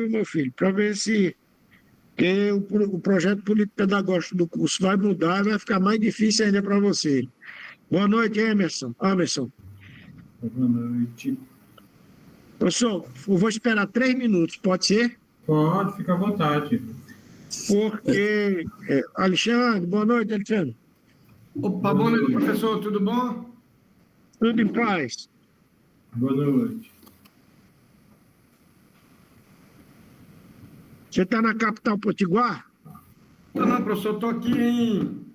viu, meu filho? Para ver se que o projeto político-pedagógico do curso vai mudar e vai ficar mais difícil ainda para você. Boa noite, Emerson. Emerson. Boa noite. Professor, eu vou esperar 3 minutos, pode ser? Pode, fica à vontade. Porque. Alexandre, boa noite, Alexandre. Opa, boa noite, professor, tudo bom? Tudo em paz? Boa noite. Você está na capital Potiguar? Não, professor, estou aqui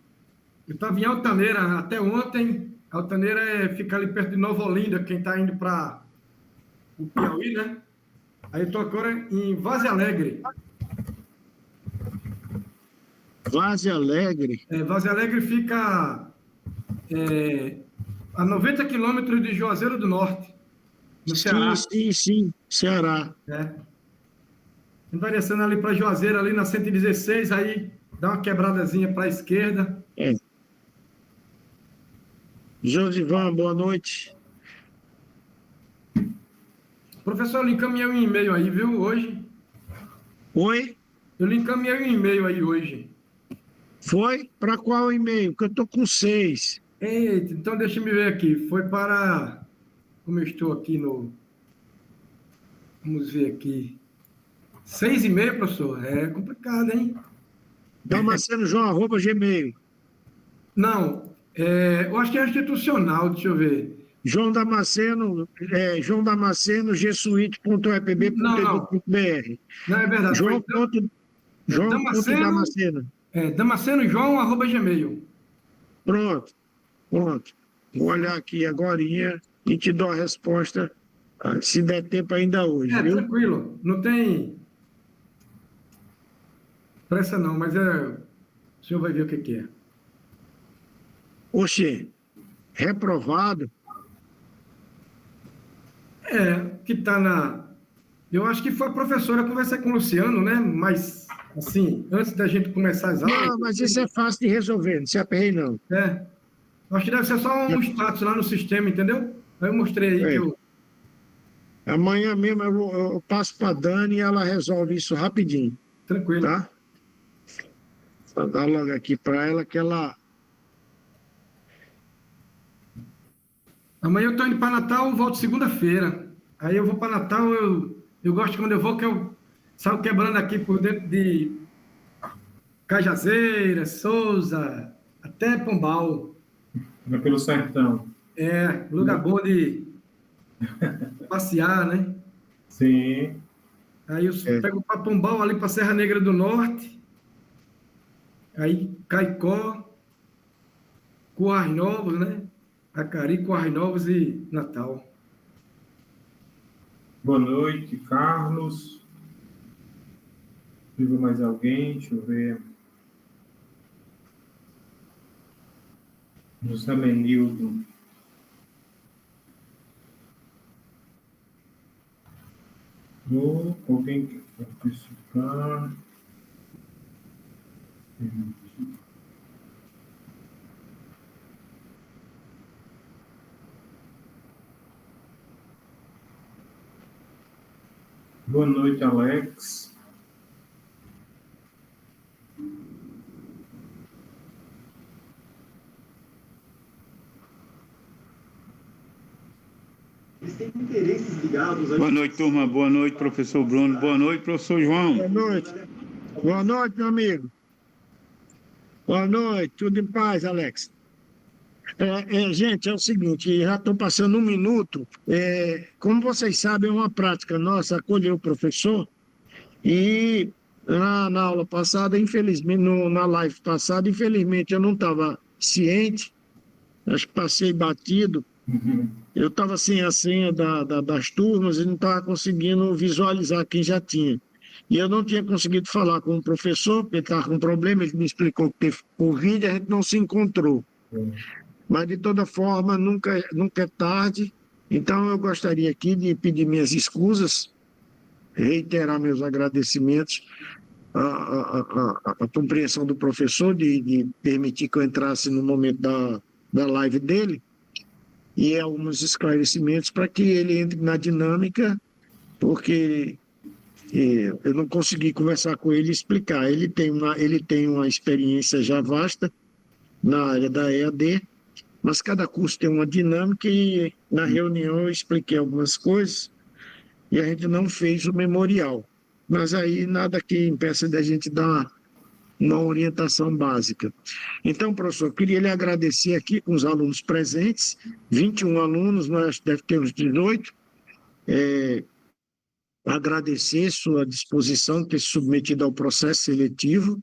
Eu estava em Altaneira até ontem. Altaneira fica ali perto de Nova Olinda, quem está indo para o Piauí, né? Aí eu estou agora em Vaze Alegre. Vaze Alegre? Vaze Alegre fica a 90 quilômetros de Juazeiro do Norte, no Ceará. Sim, Ceará. Vai descendo ali para Juazeiro, ali na 116, aí dá uma quebradazinha para a esquerda. Josivan, boa noite. Professor, eu lhe encaminhei um e-mail aí, viu, hoje? Oi? Eu lhe encaminhei um e-mail aí hoje. Foi? Para qual e-mail? Porque eu estou com 6. Eita, então deixa eu me ver aqui. Foi para... Como eu estou aqui no... Vamos ver aqui. 6 e-mail, professor? É complicado, hein? Damasceno João, @gmail. Não, eu acho que é institucional, deixa eu ver. João Damasceno, jesuíte.epb.edu.br. Não, é verdade. João. Damasceno, Damasceno. Damasceno João, @gmail. Pronto. Vou olhar aqui agora e te dou a resposta, se der tempo ainda hoje, viu? Tranquilo. Não tem pressa não, mas o senhor vai ver o que é. Oxê, reprovado? Que está na... Eu acho que foi a professora conversar com o Luciano, né? Mas, assim, antes da gente começar as aulas... Não, mas isso é fácil de resolver, não se aperrei, não. Acho que deve ser só um status lá no sistema, entendeu? Aí eu mostrei aí que eu... Amanhã mesmo eu passo para a Dani e ela resolve isso rapidinho. Tranquilo. Tá? Vou dar logo aqui para ela que ela... Amanhã eu estou indo para Natal, volto segunda-feira. Aí eu vou para Natal, eu gosto quando eu vou, que eu saio quebrando aqui por dentro de Cajazeira, Souza, até Pombal. Vai pelo sertão. Lugar bom de passear, né? Sim. Aí eu pego para Pombal, ali para Serra Negra do Norte, aí Caicó, Currais Novos, né? Acari, Currais Novos e Natal. Boa noite, Carlos. Viu mais alguém? Deixa eu ver. José Lenildo. Alguém quer participar? Boa noite, Alex. Eles têm interesses ligados a... Boa noite, turma. Boa noite, professor Bruno. Boa noite, professor João. Boa noite. Boa noite, meu amigo. Boa noite. Tudo em paz, Alex? Gente, é o seguinte, já estou passando 1 minuto. Como vocês sabem, é uma prática nossa acolher o professor e na aula passada, infelizmente, na live passada, infelizmente eu não estava ciente, acho que passei batido. Eu estava sem a senha das turmas e não estava conseguindo visualizar quem já tinha. E eu não tinha conseguido falar com o professor, porque estava com problema, ele me explicou que teve Covid, a gente não se encontrou. Mas, de toda forma, nunca é tarde. Então, eu gostaria aqui de pedir minhas escusas, reiterar meus agradecimentos à compreensão do professor de permitir que eu entrasse no momento da live dele e alguns esclarecimentos para que ele entre na dinâmica, porque eu não consegui conversar com ele e explicar. Ele tem uma experiência já vasta na área da EAD, mas cada curso tem uma dinâmica e na reunião eu expliquei algumas coisas e a gente não fez o memorial. Mas aí nada que impeça da gente dar uma orientação básica. Então, professor, eu queria lhe agradecer aqui com os alunos presentes, 21 alunos, nós deve ter uns 18, agradecer sua disposição, ter se submetido ao processo seletivo,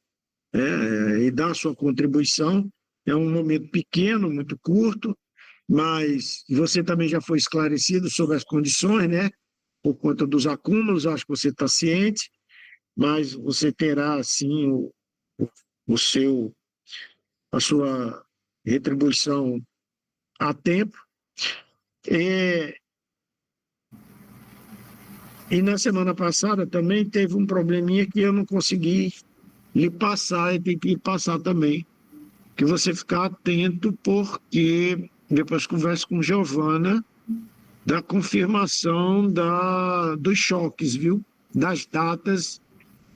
e dar sua contribuição. É um momento pequeno, muito curto, mas você também já foi esclarecido sobre as condições, né? Por conta dos acúmulos, acho que você está ciente, mas você terá, sim, o seu, a sua retribuição a tempo. E na semana passada também teve um probleminha que eu não consegui lhe passar, e tem que lhe passar também, que você ficar atento, porque depois converso com Giovana da confirmação dos choques, viu? Das datas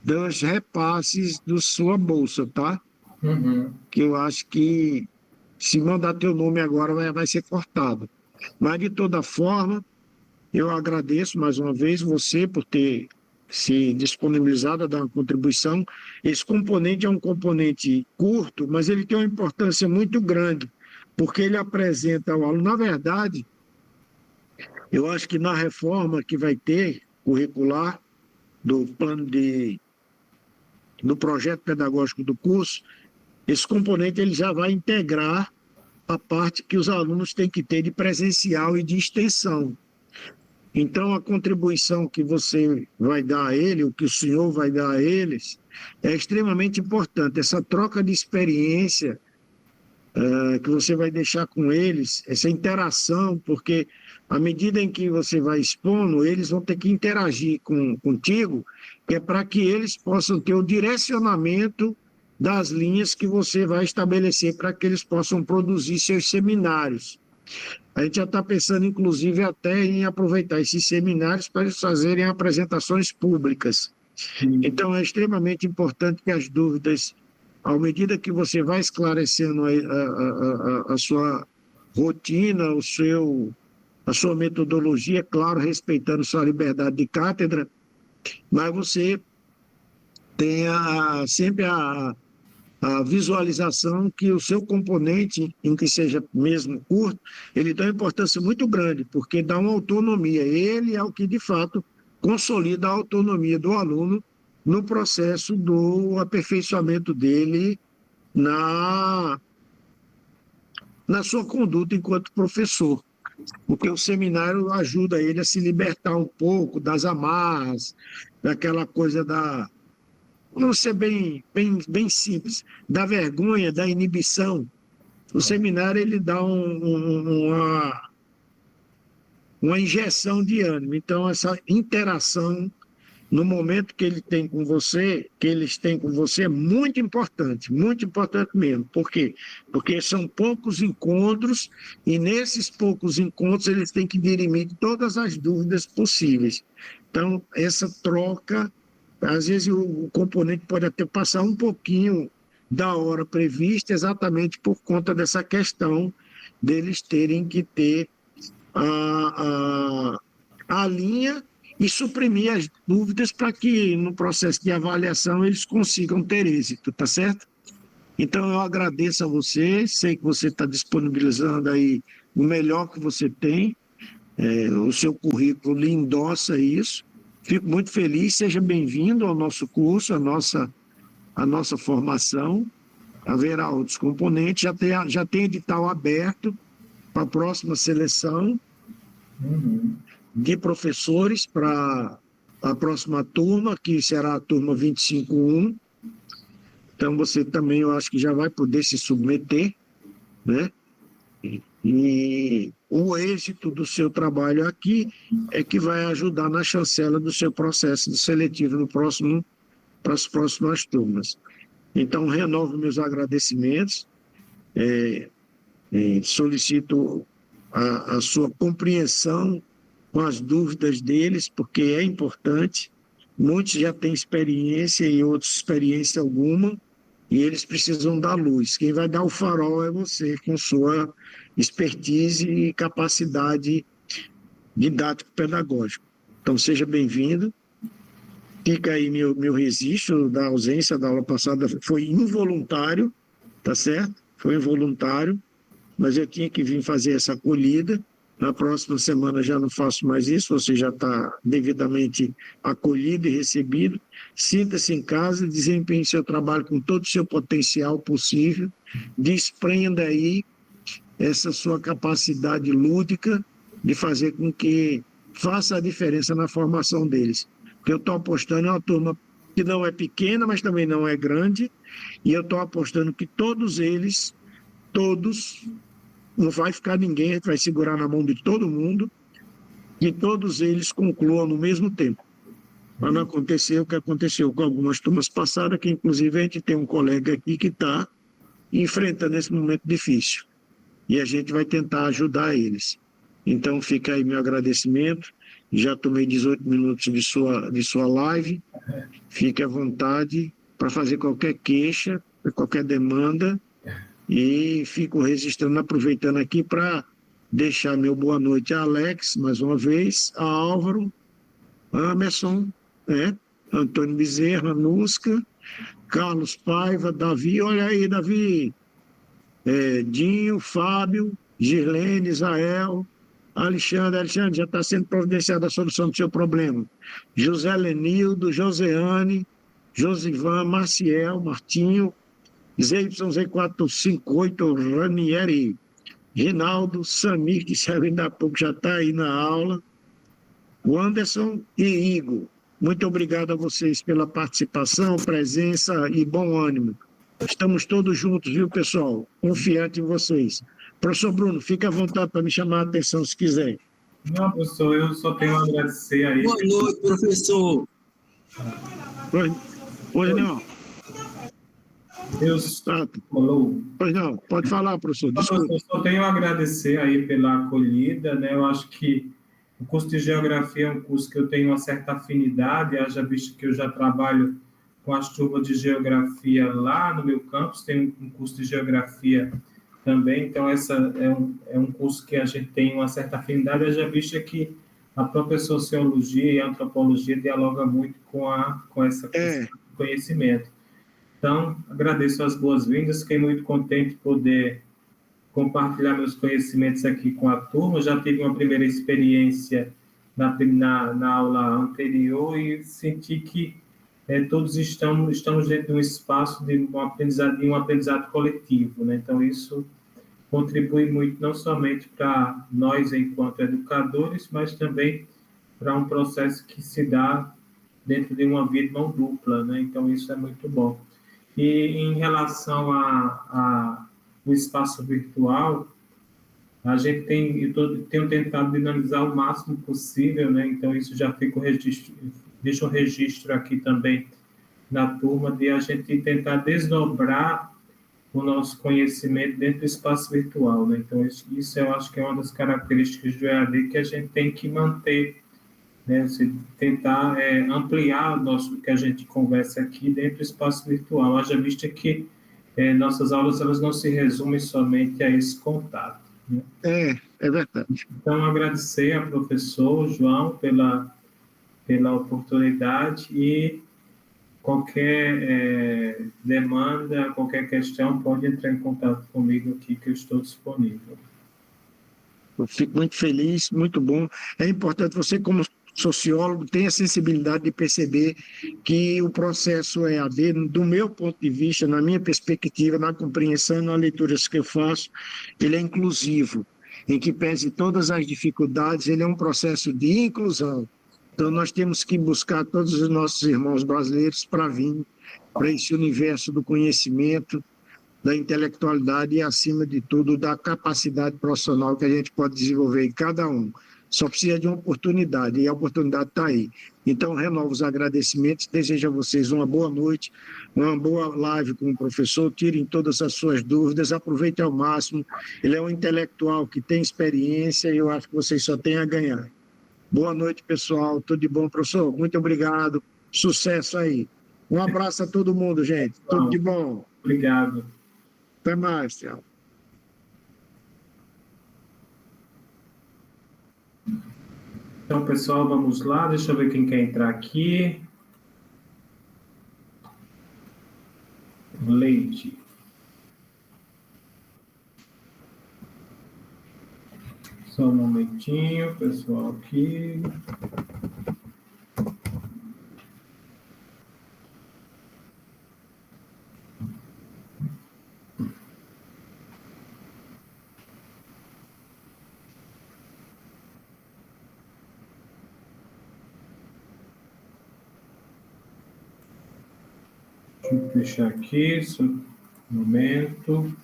dos repasses da sua bolsa, tá? Uhum. Que eu acho que se mandar teu nome agora vai ser cortado. Mas, de toda forma, eu agradeço mais uma vez você por ter se disponibilizado a dar uma contribuição. Esse componente é um componente curto, mas ele tem uma importância muito grande, porque ele apresenta ao aluno, na verdade, eu acho que na reforma que vai ter curricular do plano do projeto pedagógico do curso, esse componente ele já vai integrar a parte que os alunos têm que ter de presencial e de extensão. Então, a contribuição que você vai dar a ele, o que o senhor vai dar a eles, é extremamente importante. Essa troca de experiência que você vai deixar com eles, essa interação, porque à medida em que você vai expondo, eles vão ter que interagir contigo, que é para que eles possam ter o direcionamento das linhas que você vai estabelecer para que eles possam produzir seus seminários. A gente já está pensando, inclusive, até em aproveitar esses seminários para eles fazerem apresentações públicas. Então, é extremamente importante que as dúvidas, à medida que você vai esclarecendo a sua rotina, a sua metodologia, claro, respeitando sua liberdade de cátedra, mas você tenha sempre a visualização que o seu componente, em que seja mesmo curto, ele dá uma importância muito grande, porque dá uma autonomia. Ele é o que, de fato, consolida a autonomia do aluno no processo do aperfeiçoamento dele na sua conduta enquanto professor. Porque o seminário ajuda ele a se libertar um pouco das amarras, daquela coisa vamos ser bem simples, da vergonha, da inibição. O seminário ele dá uma injeção de ânimo. Então, essa interação no momento que ele tem com você, que eles têm com você, é muito importante mesmo. Por quê? Porque são poucos encontros e nesses poucos encontros eles têm que dirimir todas as dúvidas possíveis. Então, essa troca, às vezes o componente pode até passar um pouquinho da hora prevista, exatamente por conta dessa questão deles terem que ter a linha e suprimir as dúvidas para que no processo de avaliação eles consigam ter êxito, tá certo? Então eu agradeço a você, sei que você está disponibilizando aí o melhor que você tem, o seu currículo lhe endossa isso, fico muito feliz, seja bem-vindo ao nosso curso, a nossa formação, haverá outros componentes, já tem edital aberto para a próxima seleção, de professores para a próxima turma, que será a turma 25-1. Então, você também, eu acho que já vai poder se submeter, né? E o êxito do seu trabalho aqui é que vai ajudar na chancela do seu processo de seletivo para as próximas turmas. Então, renovo meus agradecimentos, solicito a sua compreensão com as dúvidas deles, porque é importante, muitos já têm experiência e outros experiência alguma, e eles precisam dar luz. Quem vai dar o farol é você, com sua expertise e capacidade didático-pedagógica. Então, seja bem-vindo. Fica aí meu registro da ausência da aula passada, foi involuntário, tá certo? Foi involuntário, mas eu tinha que vir fazer essa acolhida. Na próxima semana já não faço mais isso, você já está devidamente acolhido e recebido. Sinta-se em casa, desempenhe seu trabalho com todo o seu potencial possível, desprenda aí essa sua capacidade lúdica de fazer com que faça a diferença na formação deles. Porque eu estou apostando em uma turma que não é pequena, mas também não é grande, e eu estou apostando que todos eles, todos, não vai ficar ninguém, a gente vai segurar na mão de todo mundo, e todos eles concluam no mesmo tempo. Para não acontecer o que aconteceu com algumas turmas passadas, que inclusive a gente tem um colega aqui que está enfrentando esse momento difícil, e a gente vai tentar ajudar eles. Então fica aí meu agradecimento. Já tomei 18 minutos de sua live. Fique à vontade para fazer qualquer queixa, qualquer demanda. E fico registrando, aproveitando aqui para deixar meu boa noite a Alex, mais uma vez, a Álvaro, a Emerson, Antônio Bezerra, Nusca, Carlos Paiva, Davi, olha aí, Davi, Dinho, Fábio, Girlene, Israel, Alexandre já está sendo providenciada a solução do seu problema. José Lenildo, Joseane, Josivan, Marciel, Martinho, ZYZ458, Ranieri, Rinaldo, Samir, que saiu ainda há pouco, já está aí na aula, o Anderson e Igor. Muito obrigado a vocês pela participação, presença e bom ânimo. Estamos todos juntos, viu, pessoal? Confiante em vocês. Professor Bruno, fique à vontade para me chamar a atenção se quiser. Não, professor, eu só tenho a agradecer aí. Boa noite, professor. Pois não. Deus Tato. falou. Pois não, pode falar, professor, desculpa. Eu só tenho a agradecer aí pela acolhida, né? Eu acho que o curso de Geografia é um curso que eu tenho uma certa afinidade, haja visto que eu já trabalho com as turmas de Geografia lá no meu campus, tem um curso de Geografia também, então essa é um curso que a gente tem uma certa afinidade, haja visto que a própria Sociologia e a Antropologia dialoga muito com essa questão do conhecimento. Então, agradeço as boas-vindas, fiquei muito contente de poder compartilhar meus conhecimentos aqui com a turma. Já tive uma primeira experiência na aula anterior e senti que todos estamos dentro de um espaço de um aprendizado coletivo, né? Então, isso contribui muito não somente para nós enquanto educadores, mas também para um processo que se dá dentro de uma via de mão dupla, né? Então, isso é muito bom. E em relação ao espaço virtual, a gente tenho tentado dinamizar o máximo possível, né? Então, isso já fica deixa um registro aqui também na turma, de a gente tentar desdobrar o nosso conhecimento dentro do espaço virtual, né? Então, isso eu acho que é uma das características do EAD que a gente tem que manter, né? Tentar ampliar o que a gente conversa aqui dentro do espaço virtual. Haja vista que nossas aulas elas não se resumem somente a esse contato, né? É verdade. Então, agradecer ao professor João pela oportunidade e qualquer demanda, qualquer questão, pode entrar em contato comigo aqui, que eu estou disponível. Eu fico muito feliz, muito bom. É importante você, como sociólogo, ter a sensibilidade de perceber que o processo EAD, do meu ponto de vista, na minha perspectiva, na compreensão e nas leituras que eu faço, ele é inclusivo, em que pese todas as dificuldades, ele é um processo de inclusão. Então, nós temos que buscar todos os nossos irmãos brasileiros para vir para esse universo do conhecimento, da intelectualidade e, acima de tudo, da capacidade profissional que a gente pode desenvolver em cada um. Só precisa de uma oportunidade, e a oportunidade está aí. Então, renovo os agradecimentos, desejo a vocês uma boa noite, uma boa live com o professor, tirem todas as suas dúvidas, aproveitem ao máximo. Ele é um intelectual que tem experiência e eu acho que vocês só têm a ganhar. Boa noite, pessoal. Tudo de bom, professor? Muito obrigado. sucesso aí. Um abraço a todo mundo, gente. Tudo de bom. Obrigado. Até mais, tchau. Então, pessoal, vamos lá. Deixa eu ver quem quer entrar aqui. Leite. Só um momentinho, pessoal, aqui. Deixa eu fechar aqui, só um momento.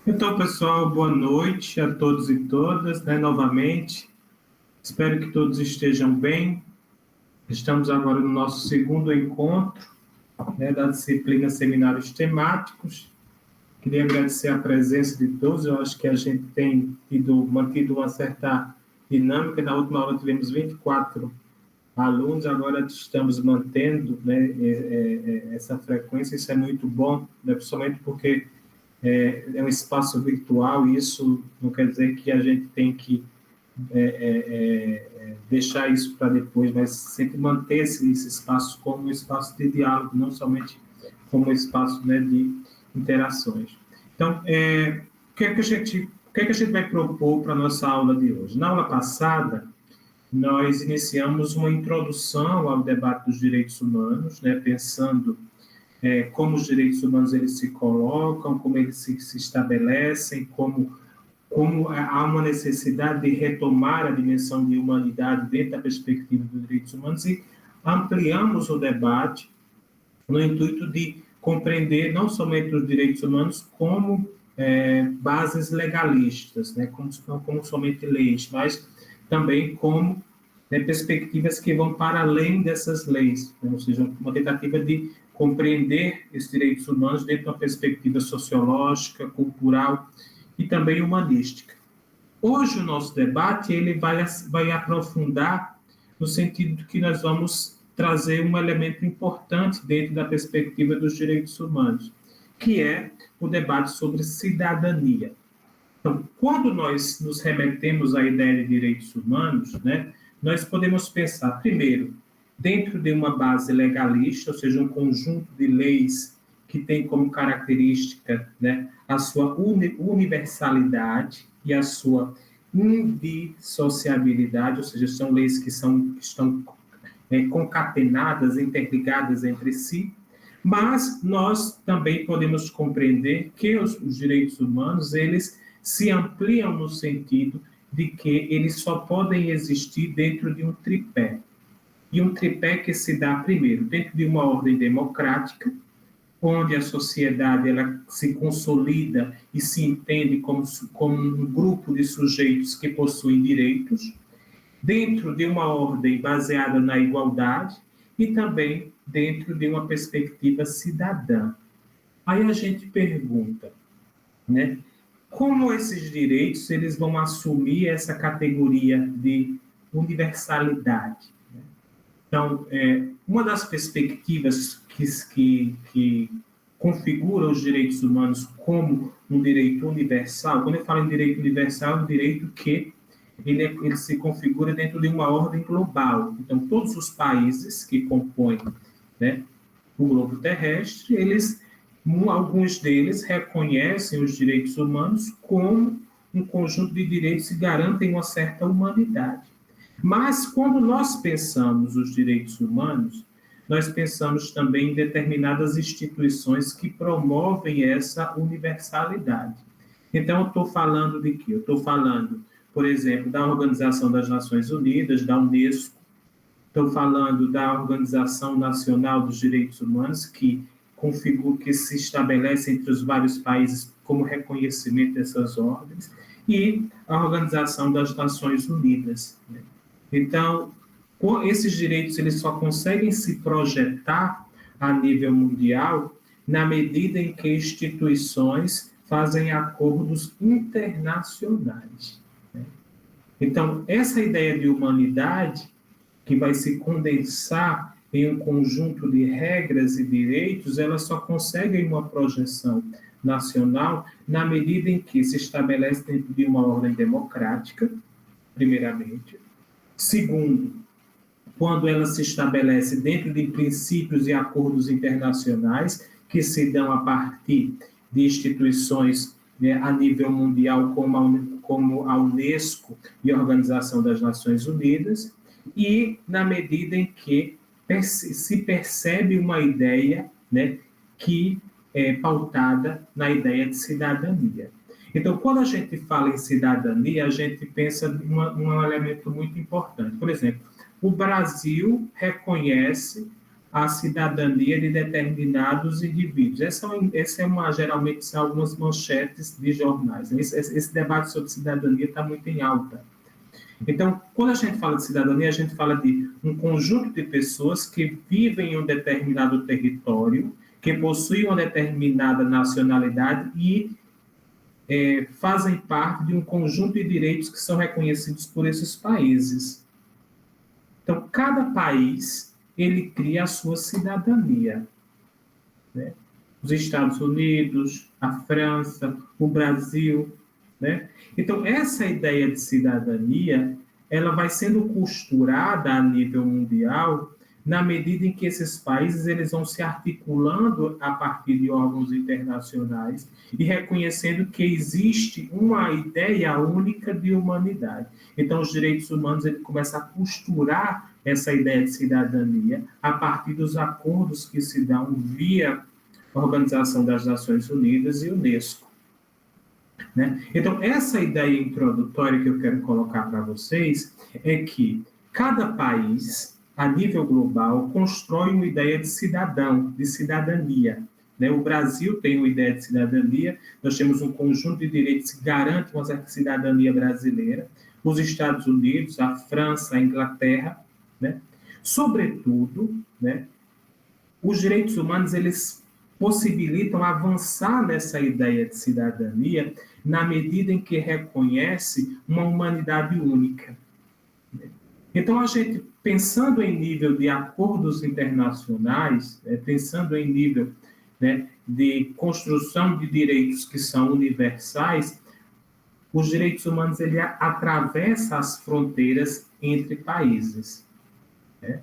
Então, pessoal, boa noite a todos e todas, né, novamente. Espero que todos estejam bem. Estamos agora no nosso segundo encontro, né, da disciplina Seminários Temáticos. Queria agradecer a presença de todos. Eu acho que a gente tem mantido uma certa dinâmica. Na última aula tivemos 24 alunos, agora estamos mantendo, né, essa frequência. Isso é muito bom, né, principalmente porque é um espaço virtual, e isso não quer dizer que a gente tem que deixar isso para depois, mas sempre manter esse espaço como um espaço de diálogo, não somente como um espaço, né, de interações. Então, o que é que a gente vai propor para a nossa aula de hoje? Na aula passada, nós iniciamos uma introdução ao debate dos direitos humanos, né, pensando como os direitos humanos eles se colocam, como eles se estabelecem, como há uma necessidade de retomar a dimensão de humanidade dentro da perspectiva dos direitos humanos, e ampliamos o debate no intuito de compreender não somente os direitos humanos como bases legalistas, né, como somente leis, mas também como perspectivas que vão para além dessas leis, né, ou seja, uma tentativa de compreender esses direitos humanos dentro de uma perspectiva sociológica, cultural e também humanística. Hoje o nosso debate ele vai aprofundar no sentido de que nós vamos trazer um elemento importante dentro da perspectiva dos direitos humanos, que é o debate sobre cidadania. Então, quando nós nos remetemos à ideia de direitos humanos, né, nós podemos pensar, primeiro, dentro de uma base legalista, ou seja, um conjunto de leis que tem como característica, né, a sua universalidade e a sua indissociabilidade, ou seja, são leis que estão concatenadas, interligadas entre si, mas nós também podemos compreender que os direitos humanos, eles se ampliam no sentido de que eles só podem existir dentro de um tripé. E um tripé que se dá, primeiro, dentro de uma ordem democrática, onde a sociedade ela se consolida e se entende como um grupo de sujeitos que possuem direitos, dentro de uma ordem baseada na igualdade e também dentro de uma perspectiva cidadã. Aí a gente pergunta, né, como esses direitos eles vão assumir essa categoria de universalidade? Então, uma das perspectivas que configura os direitos humanos como um direito universal, quando eu falo em direito universal, é um direito que ele se configura dentro de uma ordem global. Então, todos os países que compõem, né, o globo terrestre, alguns deles reconhecem os direitos humanos como um conjunto de direitos que garantem uma certa humanidade. Mas, quando nós pensamos os direitos humanos, nós pensamos também em determinadas instituições que promovem essa universalidade. Então, eu estou falando de quê? Eu estou falando, por exemplo, da Organização das Nações Unidas, da Unesco, estou falando da Organização Nacional dos Direitos Humanos, que se estabelece entre os vários países como reconhecimento dessas ordens. e a Organização das Nações Unidas, né? Então, esses direitos eles só conseguem se projetar a nível mundial na medida em que instituições fazem acordos internacionais, né? Então, essa ideia de humanidade, que vai se condensar em um conjunto de regras e direitos, ela só consegue uma projeção nacional na medida em que se estabelece dentro de uma ordem democrática, primeiramente. Segundo, quando ela se estabelece dentro de princípios e acordos internacionais que se dão a partir de instituições, né, a nível mundial, como a Unesco e a Organização das Nações Unidas, e na medida em que se percebe uma ideia, né, que é pautada na ideia de cidadania. Então, quando a gente fala em cidadania, a gente pensa em um elemento muito importante. Por exemplo, o Brasil reconhece a cidadania de determinados indivíduos. Geralmente são algumas manchetes de jornais. Esse debate sobre cidadania está muito em alta. Então, quando a gente fala de cidadania, a gente fala de um conjunto de pessoas que vivem em um determinado território, que possuem uma determinada nacionalidade e fazem parte de um conjunto de direitos que são reconhecidos por esses países. Então, cada país, ele cria a sua cidadania, né? Os Estados Unidos, a França, o Brasil, né? Então, essa ideia de cidadania, ela vai sendo costurada a nível mundial na medida em que esses países eles vão se articulando a partir de órgãos internacionais e reconhecendo que existe uma ideia única de humanidade. Então, os direitos humanos ele começam a costurar essa ideia de cidadania a partir dos acordos que se dão via a Organização das Nações Unidas e Unesco, né? Então, essa ideia introdutória que eu quero colocar para vocês é que cada país, a nível global, constrói uma ideia de cidadão, de cidadania, né? O Brasil tem uma ideia de cidadania, nós temos um conjunto de direitos que garantem uma certa cidadania brasileira, os Estados Unidos, a França, a Inglaterra, né? Sobretudo, né, os direitos humanos, eles possibilitam avançar nessa ideia de cidadania na medida em que reconhece uma humanidade única. Então, a gente, pensando em nível de acordos internacionais, pensando em nível, né, de construção de direitos que são universais, os direitos humanos ele atravessa as fronteiras entre países, né?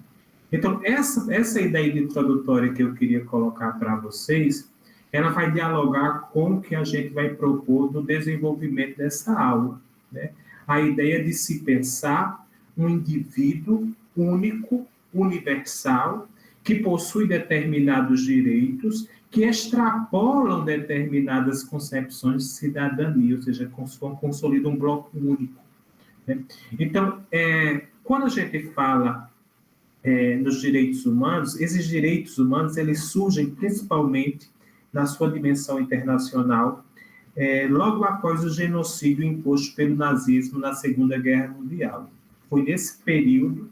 Então, essa ideia introdutória que eu queria colocar para vocês, ela vai dialogar com o que a gente vai propor no desenvolvimento dessa aula, né? A ideia de se pensar um indivíduo único, universal, que possui determinados direitos, que extrapolam determinadas concepções de cidadania, ou seja, consolidam um bloco único, né? Então, quando a gente fala nos direitos humanos, esses direitos humanos eles surgem principalmente na sua dimensão internacional, logo após o genocídio imposto pelo nazismo na Segunda Guerra Mundial. Foi nesse período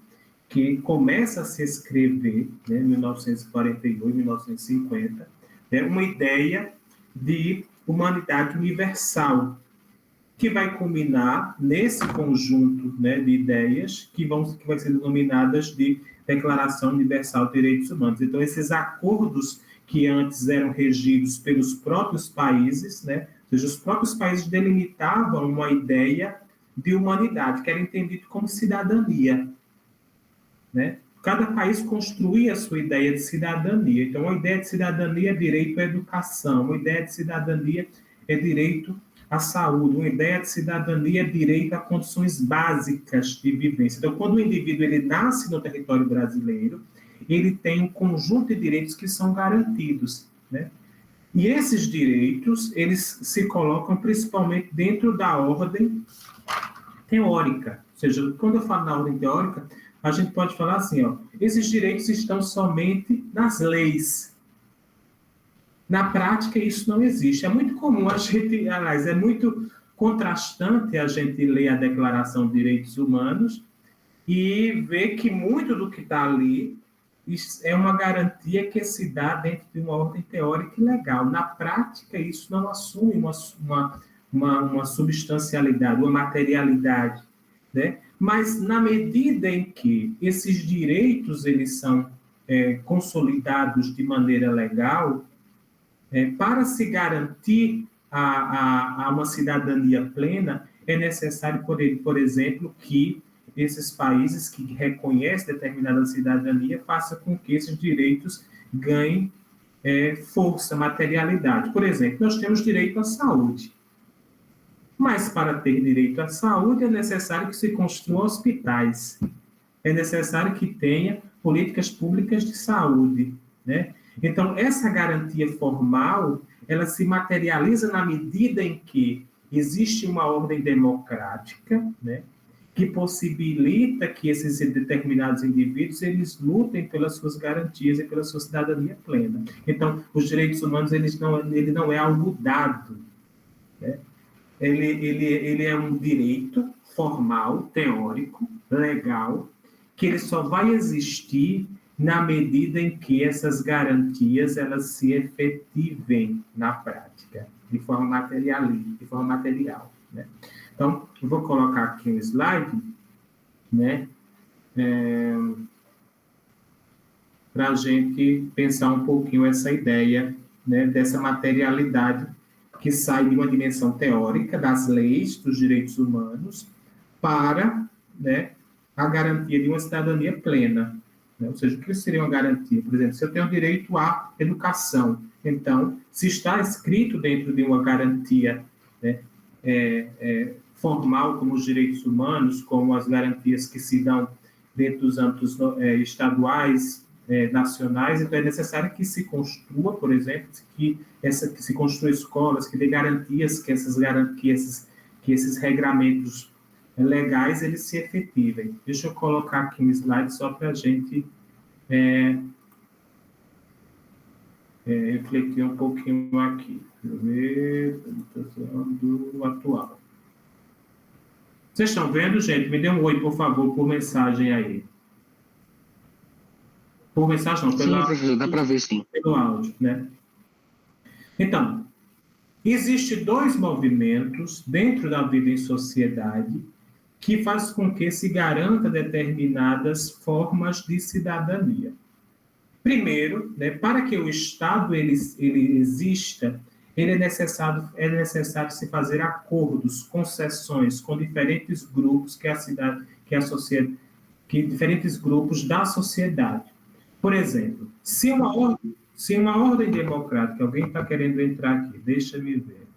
que começa a se escrever, né, em 1948, 1950, né, uma ideia de humanidade universal, que vai culminar nesse conjunto, né, de ideias que vai ser denominadas de Declaração Universal de Direitos Humanos. Então, esses acordos que antes eram regidos pelos próprios países, né, ou seja, os próprios países delimitavam uma ideia de humanidade, que era entendido como cidadania, né? Cada país construía a sua ideia de cidadania. Então, uma ideia de cidadania é direito à educação, uma ideia de cidadania é direito à saúde, uma ideia de cidadania é direito a condições básicas de vivência. Então, quando o indivíduo ele nasce no território brasileiro, ele tem um conjunto de direitos que são garantidos, né? E esses direitos, eles se colocam principalmente dentro da ordem teórica. Ou seja, quando eu falo na ordem teórica, a gente pode falar assim, ó, esses direitos estão somente nas leis. Na prática, isso não existe. É muito comum a gente, aliás, é muito contrastante a gente ler a Declaração de Direitos Humanos e ver que muito do que está ali é uma garantia que se dá dentro de uma ordem teórica e legal. Na prática, isso não assume uma substancialidade, uma materialidade, né? Mas, na medida em que esses direitos eles são consolidados de maneira legal, para se garantir a uma cidadania plena, é necessário, por exemplo, que esses países que reconhecem determinada cidadania façam com que esses direitos ganhem força, materialidade. Por exemplo, nós temos direito à saúde. Mas para ter direito à saúde é necessário que se construam hospitais. É necessário que tenha políticas públicas de saúde, né? Então, essa garantia formal, ela se materializa na medida em que existe uma ordem democrática, né, que possibilita que esses determinados indivíduos eles lutem pelas suas garantias e pela sua cidadania plena. Então, os direitos humanos ele não é algo dado, né? Ele é um direito formal, teórico, legal, que ele só vai existir na medida em que essas garantias elas se efetivem na prática, de forma material, né? Então, eu vou colocar aqui um slide, né, para a gente pensar um pouquinho essa ideia, né, dessa materialidade que sai de uma dimensão teórica das leis dos direitos humanos para, né, a garantia de uma cidadania plena. Né? Ou seja, o que seria uma garantia? Por exemplo, se eu tenho direito à educação, então, se está escrito dentro de uma garantia, né, formal, como os direitos humanos, como as garantias que se dão dentro dos âmbitos estaduais, nacionais, então é necessário que se construa, por exemplo, que se construa escolas, que dê garantias que esses regramentos legais eles se efetivem. Deixa eu colocar aqui um slide só para a gente refletir um pouquinho aqui. Deixa eu ver, do atual. Vocês estão vendo, gente? Me dê um oi, por favor, por mensagem aí. Por mensagem não, sim, professor, dá para ver, sim. Pelo áudio, né? Então, existem dois movimentos dentro da vida em sociedade que faz com que se garanta determinadas formas de cidadania. Primeiro, né, para que o Estado ele exista, é necessário se fazer acordos, concessões com diferentes grupos diferentes grupos da sociedade. Por exemplo, se uma ordem democrática, alguém está querendo entrar aqui, deixa me ver.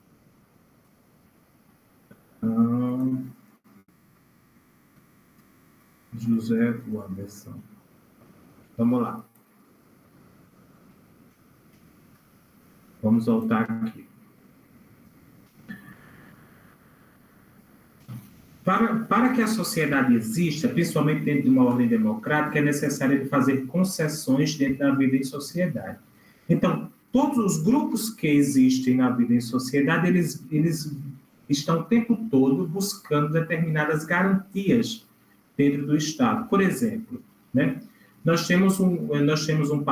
José Anderson. Vamos lá. Vamos voltar aqui. Para que a sociedade exista, principalmente dentro de uma ordem democrática, é necessário fazer concessões dentro da vida em sociedade. Então, todos os grupos que existem na vida em sociedade, eles estão o tempo todo buscando determinadas garantias dentro do Estado. Por exemplo, né, nós temos um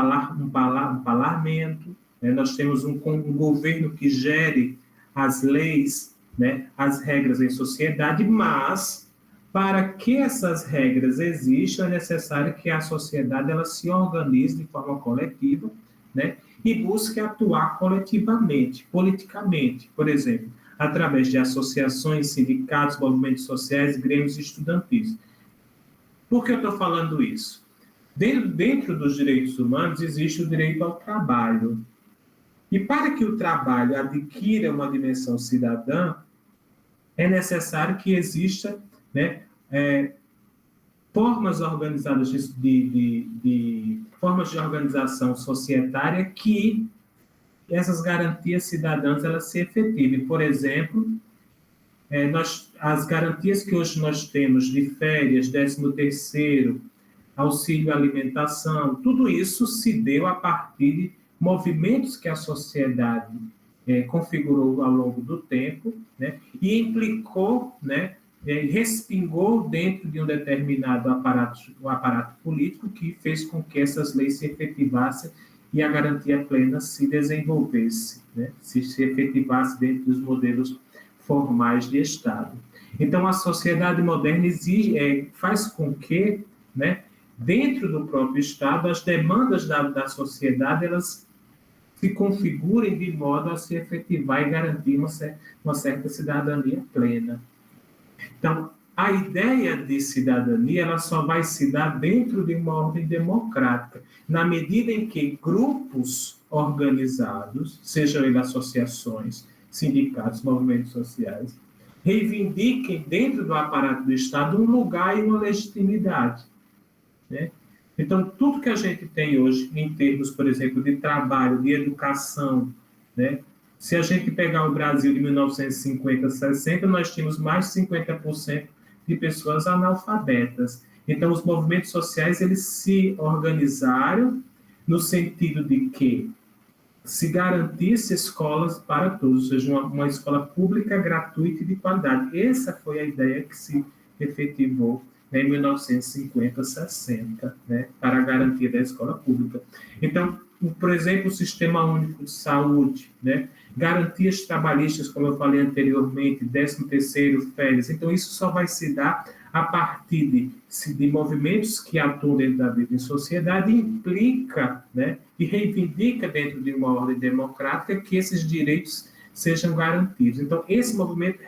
parlamento, né, nós temos um governo que gere as leis, né, as regras em sociedade, mas para que essas regras existam é necessário que a sociedade ela se organize de forma coletiva, né, e busque atuar coletivamente, politicamente, por exemplo, através de associações, sindicatos, movimentos sociais, grêmios estudantis. Por que eu estou falando isso? Dentro dos direitos humanos existe o direito ao trabalho. E para que o trabalho adquira uma dimensão cidadã, é necessário que exista, né, formas organizadas formas de organização societária que essas garantias cidadãs elas se efetivem. Por exemplo, as garantias que hoje nós temos de férias, 13º, auxílio alimentação, tudo isso se deu a partir de movimentos que a sociedade configurou ao longo do tempo, né, e implicou, né, respingou dentro de um determinado aparato político que fez com que essas leis se efetivassem e a garantia plena se desenvolvesse, né, se efetivasse dentro dos modelos formais de Estado. Então, a sociedade moderna faz com que, né, dentro do próprio Estado, as demandas da sociedade elas se configurem de modo a se efetivar e garantir uma certa cidadania plena. Então, a ideia de cidadania ela só vai se dar dentro de uma ordem democrática, na medida em que grupos organizados, sejam eles associações, sindicatos, movimentos sociais, reivindiquem dentro do aparato do Estado um lugar e uma legitimidade, né? Então, tudo que a gente tem hoje, em termos, por exemplo, de trabalho, de educação, né? Se a gente pegar o Brasil de 1950, 60, nós tínhamos mais de 50% de pessoas analfabetas. Então, os movimentos sociais, eles se organizaram no sentido de que se garantisse escolas para todos, ou seja, uma escola pública, gratuita e de qualidade. Essa foi a ideia que se efetivou, né, em 1950, 60, né, para a garantia da escola pública. Então, por exemplo, o Sistema Único de Saúde, né, garantias trabalhistas, como eu falei anteriormente, 13º, férias. Então, isso só vai se dar a partir de movimentos que atuam dentro da vida em sociedade e implica, né, e reivindica dentro de uma ordem democrática que esses direitos sejam garantidos. Então, esse movimento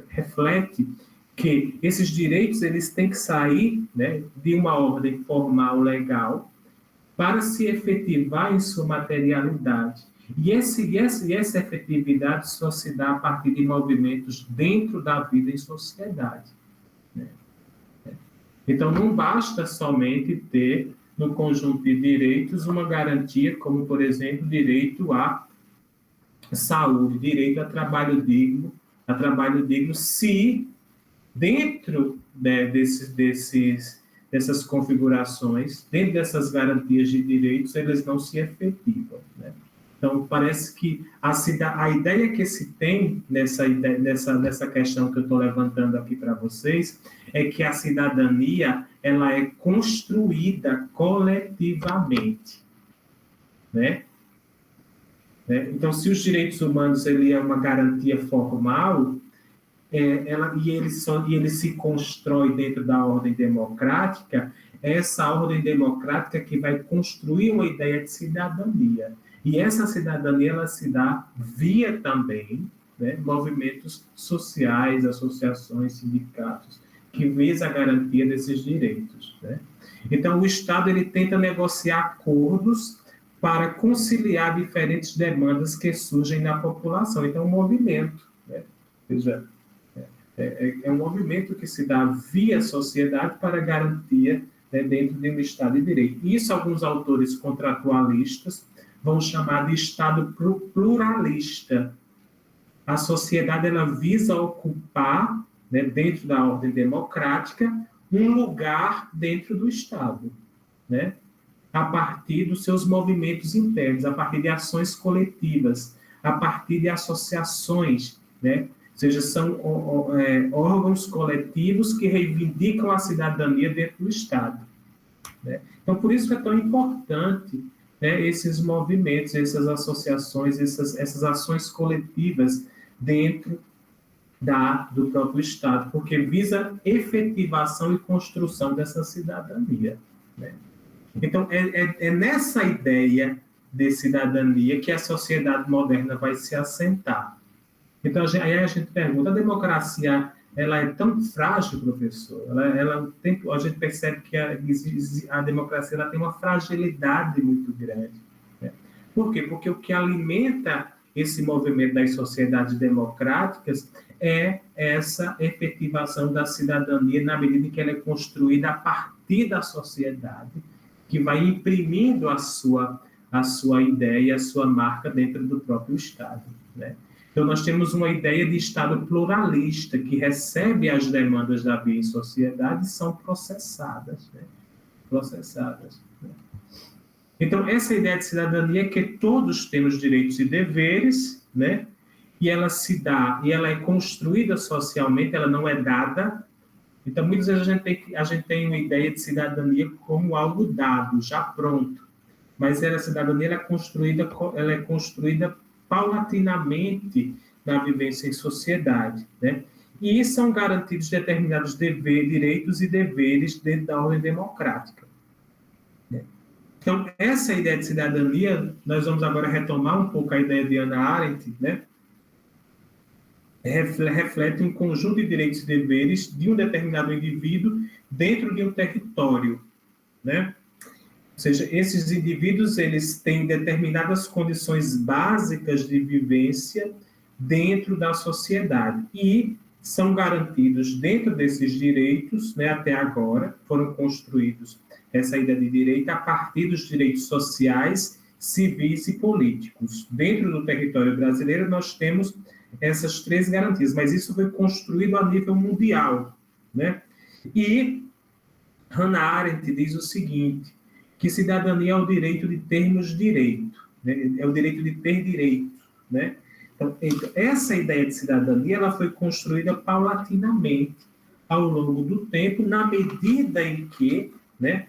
reflete que esses direitos eles têm que sair, né, de uma ordem formal legal para se efetivar em sua materialidade. E essa efetividade só se dá a partir de movimentos dentro da vida em sociedade, né? Então, não basta somente ter, no conjunto de direitos, uma garantia, como, por exemplo, direito à saúde, direito a trabalho digno, se dentro, né, dessas configurações, dentro dessas garantias de direitos, eles não se efetivam, né? Então, parece que a ideia que se tem nessa questão que eu estou levantando aqui para vocês é que a cidadania ela é construída coletivamente, né? Então, se os direitos humanos ele é uma garantia formal, e ele se constrói dentro da ordem democrática, é essa ordem democrática que vai construir uma ideia de cidadania. E essa cidadania ela se dá via também, né, movimentos sociais, associações, sindicatos, que visam a garantia desses direitos, né? Então, o Estado ele tenta negociar acordos para conciliar diferentes demandas que surgem na população. Então, um movimento, né? Ou seja, é um movimento que se dá via sociedade para garantia, né, dentro de um Estado de Direito. Isso alguns autores contratualistas vão chamar de Estado pluralista. A sociedade ela visa ocupar, né, dentro da ordem democrática, um lugar dentro do Estado, né, a partir dos seus movimentos internos, a partir de ações coletivas, a partir de associações, né? Ou seja, são órgãos coletivos que reivindicam a cidadania dentro do Estado, né? Então, por isso que é tão importante, né, esses movimentos, essas associações, essas ações coletivas dentro do próprio Estado, porque visa efetivação e construção dessa cidadania, né? Então, é nessa ideia de cidadania que a sociedade moderna vai se assentar. Então, aí a gente pergunta, a democracia ela é tão frágil, professor? A gente percebe que a democracia ela tem uma fragilidade muito grande, né? Por quê? Porque o que alimenta esse movimento das sociedades democráticas é essa efetivação da cidadania na medida em que ela é construída a partir da sociedade, que vai imprimindo a sua ideia, a sua marca dentro do próprio Estado, né? Então, nós temos uma ideia de Estado pluralista, que recebe as demandas da vida em sociedade e são processadas, né? Então, essa ideia de cidadania é que todos temos direitos e deveres, né? E ela se dá, e ela é construída socialmente, ela não é dada. Então, muitas vezes a gente tem uma ideia de cidadania como algo dado, já pronto. Mas a cidadania ela é construída paulatinamente na vivência em sociedade, né? E são garantidos determinados direitos e deveres dentro da ordem democrática. Então, essa ideia de cidadania, nós vamos agora retomar um pouco a ideia de Hannah Arendt, né? Reflete um conjunto de direitos e deveres de um determinado indivíduo dentro de um território, né? Ou seja, esses indivíduos, eles têm determinadas condições básicas de vivência dentro da sociedade e são garantidos dentro desses direitos, né, até agora, foram construídos essa ideia de direito a partir dos direitos sociais, civis e políticos. Dentro do território brasileiro, nós temos essas três garantias, mas isso foi construído a nível mundial, né? E Hannah Arendt diz o seguinte, que cidadania é o direito de termos direito, né? É o direito de ter direito, né? Então, essa ideia de cidadania ela foi construída paulatinamente ao longo do tempo, na medida em que, né,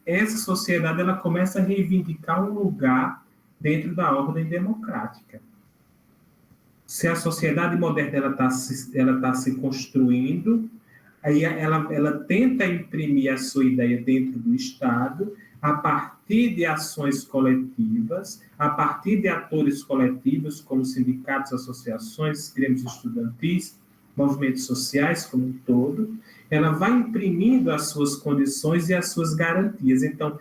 essa sociedade ela começa a reivindicar um lugar dentro da ordem democrática. Se a sociedade moderna ela tá se construindo, aí ela tenta imprimir a sua ideia dentro do Estado, a partir de ações coletivas, a partir de atores coletivos, como sindicatos, associações, grêmios estudantis, movimentos sociais como um todo, ela vai imprimindo as suas condições e as suas garantias. Então,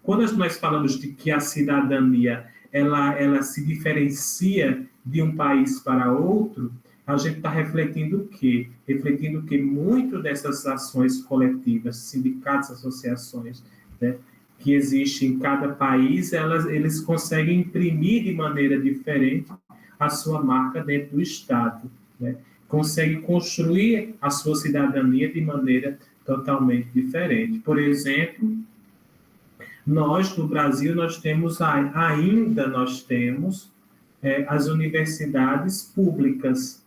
quando nós falamos de que a cidadania ela se diferencia de um país para outro, a gente está refletindo o quê? Refletindo que muito dessas ações coletivas, sindicatos, associações, né, que existem em cada país, eles conseguem imprimir de maneira diferente a sua marca dentro do Estado, né? Conseguem construir a sua cidadania de maneira totalmente diferente. Por exemplo, nós, no Brasil, nós temos as universidades públicas.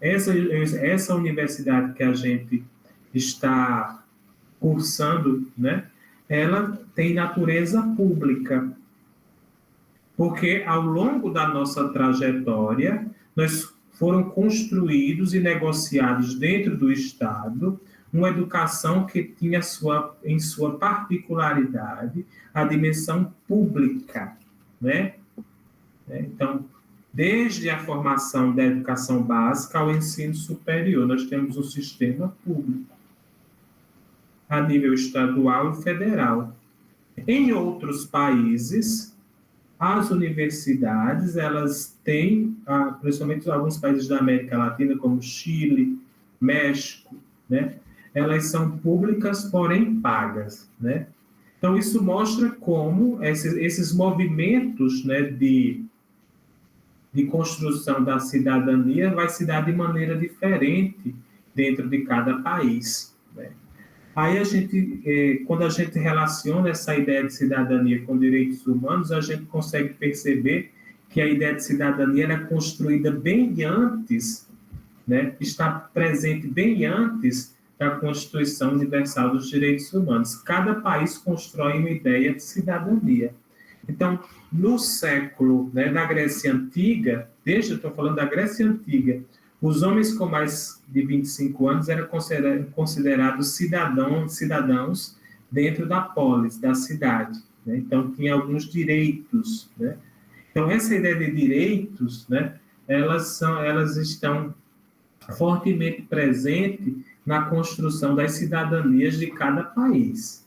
Essa universidade que a gente está cursando, né, ela tem natureza pública, porque ao longo da nossa trajetória, foram construídos e negociados dentro do Estado uma educação que tinha em sua particularidade a dimensão pública, né? Então, desde a formação da educação básica ao ensino superior, nós temos um sistema público a nível estadual e federal. Em outros países, as universidades, elas têm, principalmente alguns países da América Latina, como Chile, México, né? Elas são públicas, porém pagas, né? Então, isso mostra como esses movimentos, né, de construção da cidadania vai se dar de maneira diferente dentro de cada país, né? Aí quando a gente relaciona essa ideia de cidadania com direitos humanos, a gente consegue perceber que a ideia de cidadania é construída bem antes, né? Está presente bem antes da Constituição Universal dos Direitos Humanos. Cada país constrói uma ideia de cidadania. Então, no século, né, na Grécia Antiga, eu estou falando da Grécia Antiga, os homens com mais de 25 anos eram considerados cidadãos dentro da polis, da cidade, né? Então, tinha alguns direitos, né? Então, essa ideia de direitos, né, elas estão fortemente presentes na construção das cidadanias de cada país.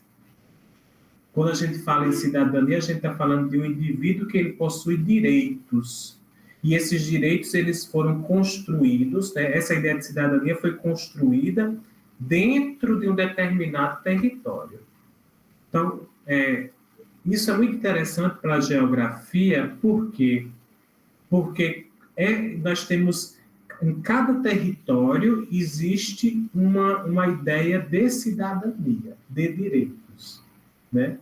Quando a gente fala em cidadania, a gente está falando de um indivíduo que ele possui direitos. E esses direitos, eles foram construídos, né? Essa ideia de cidadania foi construída dentro de um determinado território. Então, isso é muito interessante para a geografia, por quê? Porque nós temos, em cada território, existe uma ideia de cidadania, de direitos, né?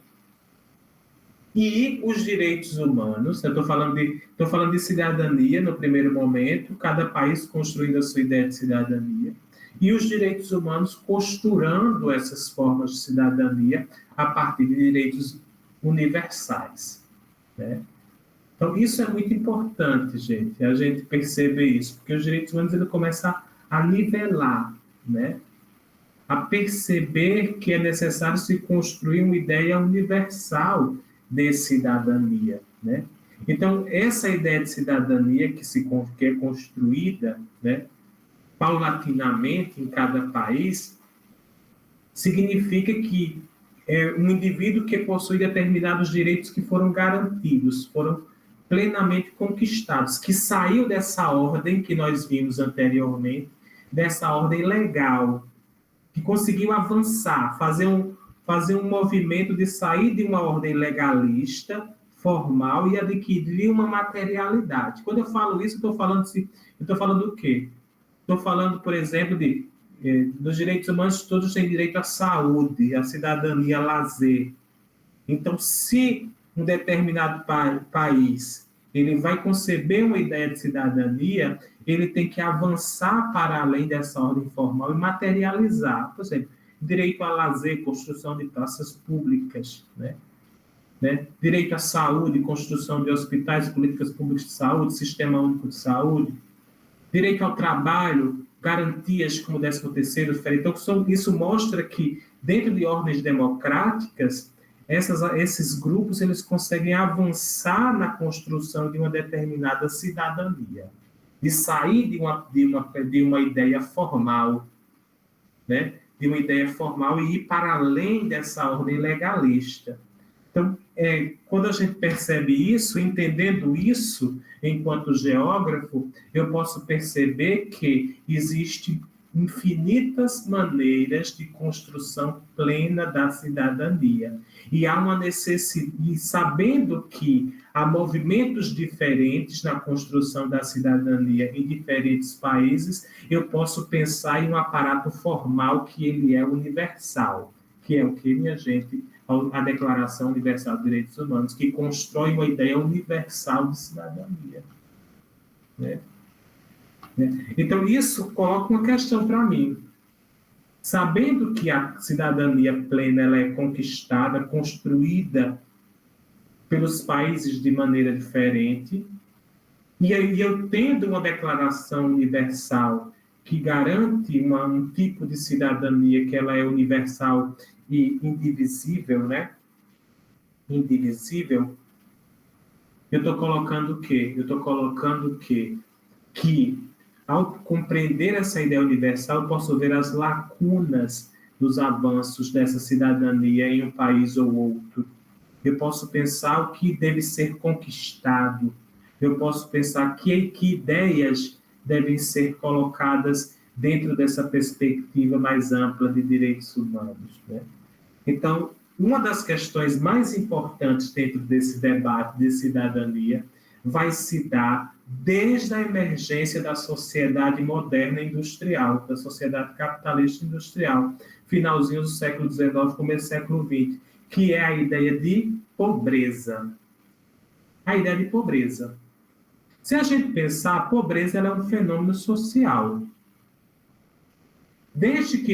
E os direitos humanos, eu estou falando de cidadania no primeiro momento, cada país construindo a sua ideia de cidadania, e os direitos humanos costurando essas formas de cidadania a partir de direitos universais, né? Então, isso é muito importante, gente, a gente perceber isso, porque os direitos humanos ele começa a nivelar, né? A perceber que é necessário se construir uma ideia universal de cidadania, né? Então, essa ideia de cidadania que é construída, né, paulatinamente em cada país, significa que é um indivíduo que possui determinados direitos que foram garantidos, foram plenamente conquistados, que saiu dessa ordem que nós vimos anteriormente, dessa ordem legal, que conseguiu avançar, fazer um movimento de sair de uma ordem legalista, formal, e adquirir uma materialidade. Quando eu falo isso, eu estou falando do quê? Estou falando, por exemplo, dos direitos humanos, todos têm direito à saúde, à cidadania, a lazer. Então, se um determinado país ele vai conceber uma ideia de cidadania, ele tem que avançar para além dessa ordem formal e materializar, por exemplo, direito a lazer, construção de praças públicas, né? Direito à saúde, construção de hospitais, políticas públicas de saúde, sistema único de saúde, direito ao trabalho, garantias como 13º, férias. Então, isso mostra que, dentro de ordens democráticas, esses grupos eles conseguem avançar na construção de uma determinada cidadania, de sair de uma ideia formal, né? De uma ideia formal e ir para além dessa ordem legalista. Então, quando a gente percebe isso, entendendo isso, enquanto geógrafo, eu posso perceber que existem infinitas maneiras de construção plena da cidadania. E há uma necessidade, e sabendo que há movimentos diferentes na construção da cidadania em diferentes países, eu posso pensar em um aparato formal que ele é universal, que é o que, minha gente, a Declaração Universal dos Direitos Humanos, que constrói uma ideia universal de cidadania, né? Então, isso coloca uma questão para mim. Sabendo que a cidadania plena ela é conquistada, construída pelos países de maneira diferente, e eu tendo uma declaração universal que garante um tipo de cidadania que ela é universal e indivisível, né? Indivisível, eu estou colocando o quê? Eu estou colocando o quê? Que, ao compreender essa ideia universal, eu posso ver as lacunas dos avanços dessa cidadania em um país ou outro. Eu posso pensar o que deve ser conquistado. Eu posso pensar que ideias devem ser colocadas dentro dessa perspectiva mais ampla de direitos humanos, né? Então, uma das questões mais importantes dentro desse debate de cidadania vai se dar desde a emergência da sociedade moderna industrial, da sociedade capitalista industrial, finalzinho do século XIX, começo do século XX, que é a ideia de pobreza. A ideia de pobreza. Se a gente pensar, a pobreza ela é um fenômeno social. Desde que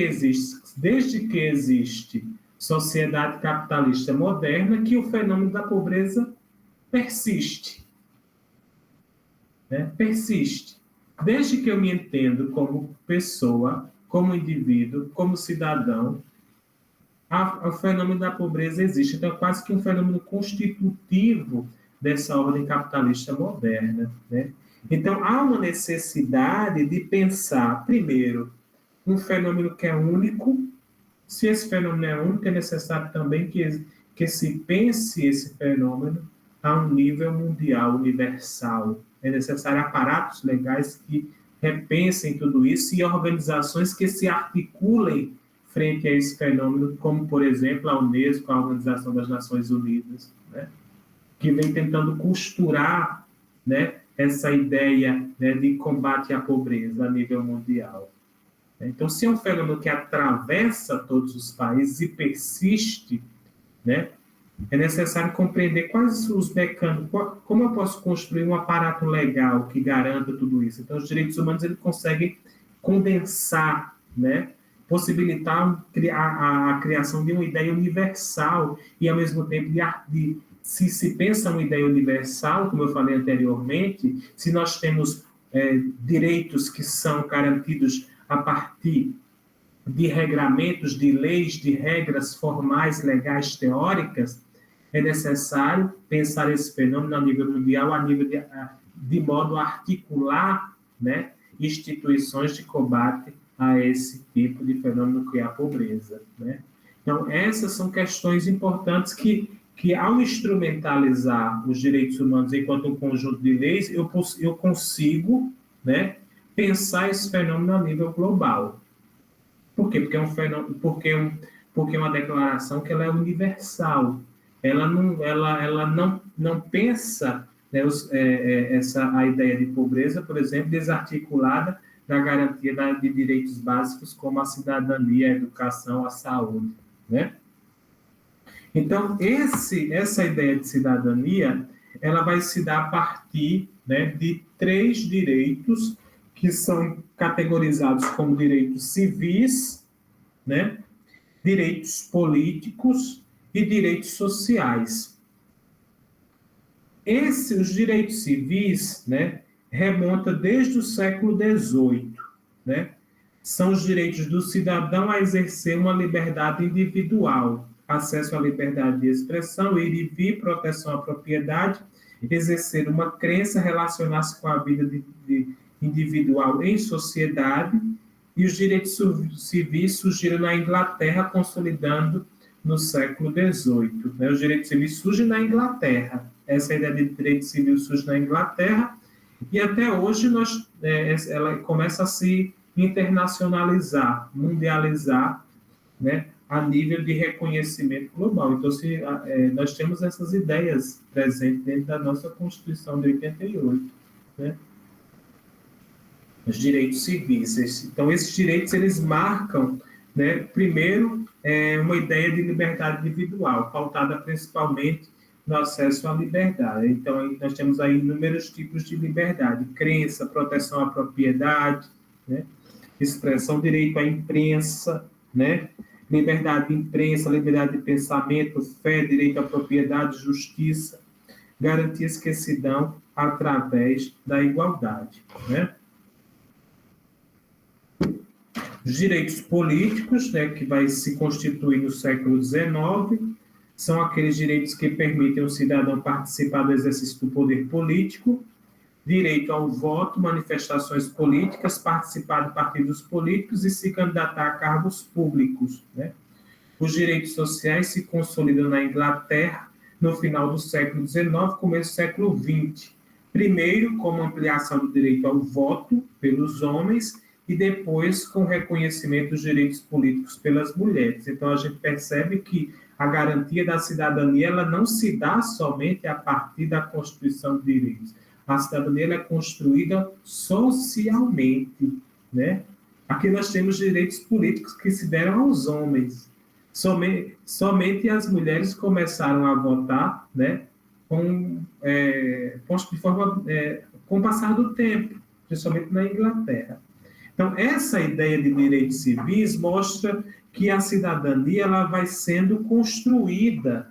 existe sociedade capitalista moderna, que o fenômeno da pobreza persiste. Né? Persiste. Desde que eu me entendo como pessoa, como indivíduo, como cidadão, o fenômeno da pobreza existe. Então, é quase que um fenômeno constitutivo dessa ordem capitalista moderna, né? Então, há uma necessidade de pensar, primeiro, um fenômeno que é único. Se esse fenômeno é único, é necessário também que se pense esse fenômeno a um nível mundial, universal. É necessário aparatos legais que repensem tudo isso e organizações que se articulem frente a esse fenômeno, como, por exemplo, a Unesco, a Organização das Nações Unidas, né? Que vem tentando costurar, né, essa ideia, né, de combate à pobreza a nível mundial. Então, se é um fenômeno que atravessa todos os países e persiste, né, é necessário compreender quais os mecanismos, como eu posso construir um aparato legal que garanta tudo isso. Então, os direitos humanos ele conseguem condensar, né? Possibilitar a criação de uma ideia universal e, ao mesmo tempo, se pensa uma ideia universal, como eu falei anteriormente, se nós temos direitos que são garantidos a partir de regramentos, de leis, de regras formais, legais, teóricas, é necessário pensar esse fenômeno a nível mundial, a nível de modo a articular, né, instituições de combate a esse tipo de fenômeno que é a pobreza, né? Então, essas são questões importantes que ao instrumentalizar os direitos humanos enquanto um conjunto de leis, eu consigo, né, pensar esse fenômeno a nível global. Por quê? Porque é um fenômeno, porque é uma declaração que ela é universal. Ela não pensa, né, a ideia de pobreza, por exemplo, desarticulada da garantia de direitos básicos como a cidadania, a educação, a saúde, né? Então, essa ideia de cidadania, ela vai se dar a partir, né, de 3 direitos que são categorizados como direitos civis, né, direitos políticos e direitos sociais. Os direitos civis, né, remonta desde o século XVIII, né? São os direitos do cidadão a exercer uma liberdade individual, acesso à liberdade de expressão, ir e vir, proteção à propriedade, exercer uma crença, relacionar-se com a vida individual em sociedade, e os direitos civis surgiram na Inglaterra, consolidando no século XVIII. Né? Os direitos civis surgem na Inglaterra. Essa ideia de direito civil surge na Inglaterra, e até hoje ela começa a se internacionalizar, mundializar, né, a nível de reconhecimento global. Então, nós temos essas ideias presentes dentro da nossa Constituição de 88, né? Os direitos civis. Então, esses direitos, eles marcam, né, primeiro, uma ideia de liberdade individual, pautada principalmente no acesso à liberdade. Então, nós temos aí inúmeros tipos de liberdade: crença, proteção à propriedade, né, expressão, direito à imprensa, né, liberdade de imprensa, liberdade de pensamento, fé, direito à propriedade, justiça, garantias que se dão através da igualdade, né? Os direitos políticos, né, que vai se constituir no século XIX, são aqueles direitos que permitem ao cidadão participar do exercício do poder político, direito ao voto, manifestações políticas, participar de partidos políticos e se candidatar a cargos públicos, né? Os direitos sociais se consolidam na Inglaterra no final do século XIX, começo do século XX. Primeiro, como ampliação do direito ao voto pelos homens e depois com o reconhecimento dos direitos políticos pelas mulheres. Então, a gente percebe que a garantia da cidadania ela não se dá somente a partir da Constituição de Direitos. A cidadania ela é construída socialmente, né? Aqui nós temos direitos políticos que se deram aos homens. Somente as mulheres começaram a votar, né, com o passar do tempo, principalmente na Inglaterra. Então, essa ideia de direitos civis mostra que a cidadania ela vai sendo construída.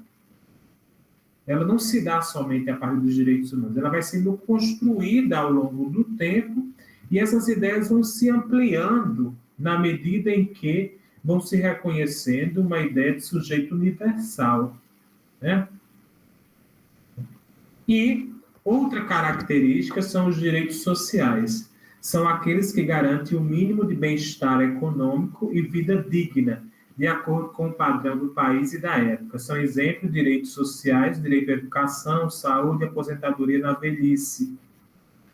Ela não se dá somente a partir dos direitos humanos, ela vai sendo construída ao longo do tempo, e essas ideias vão se ampliando na medida em que vão se reconhecendo uma ideia de sujeito universal, né? E outra característica são os direitos sociais. São aqueles que garantem o mínimo de bem-estar econômico e vida digna, de acordo com o padrão do país e da época. São exemplos de direitos sociais, direito à educação, saúde, aposentadoria na velhice.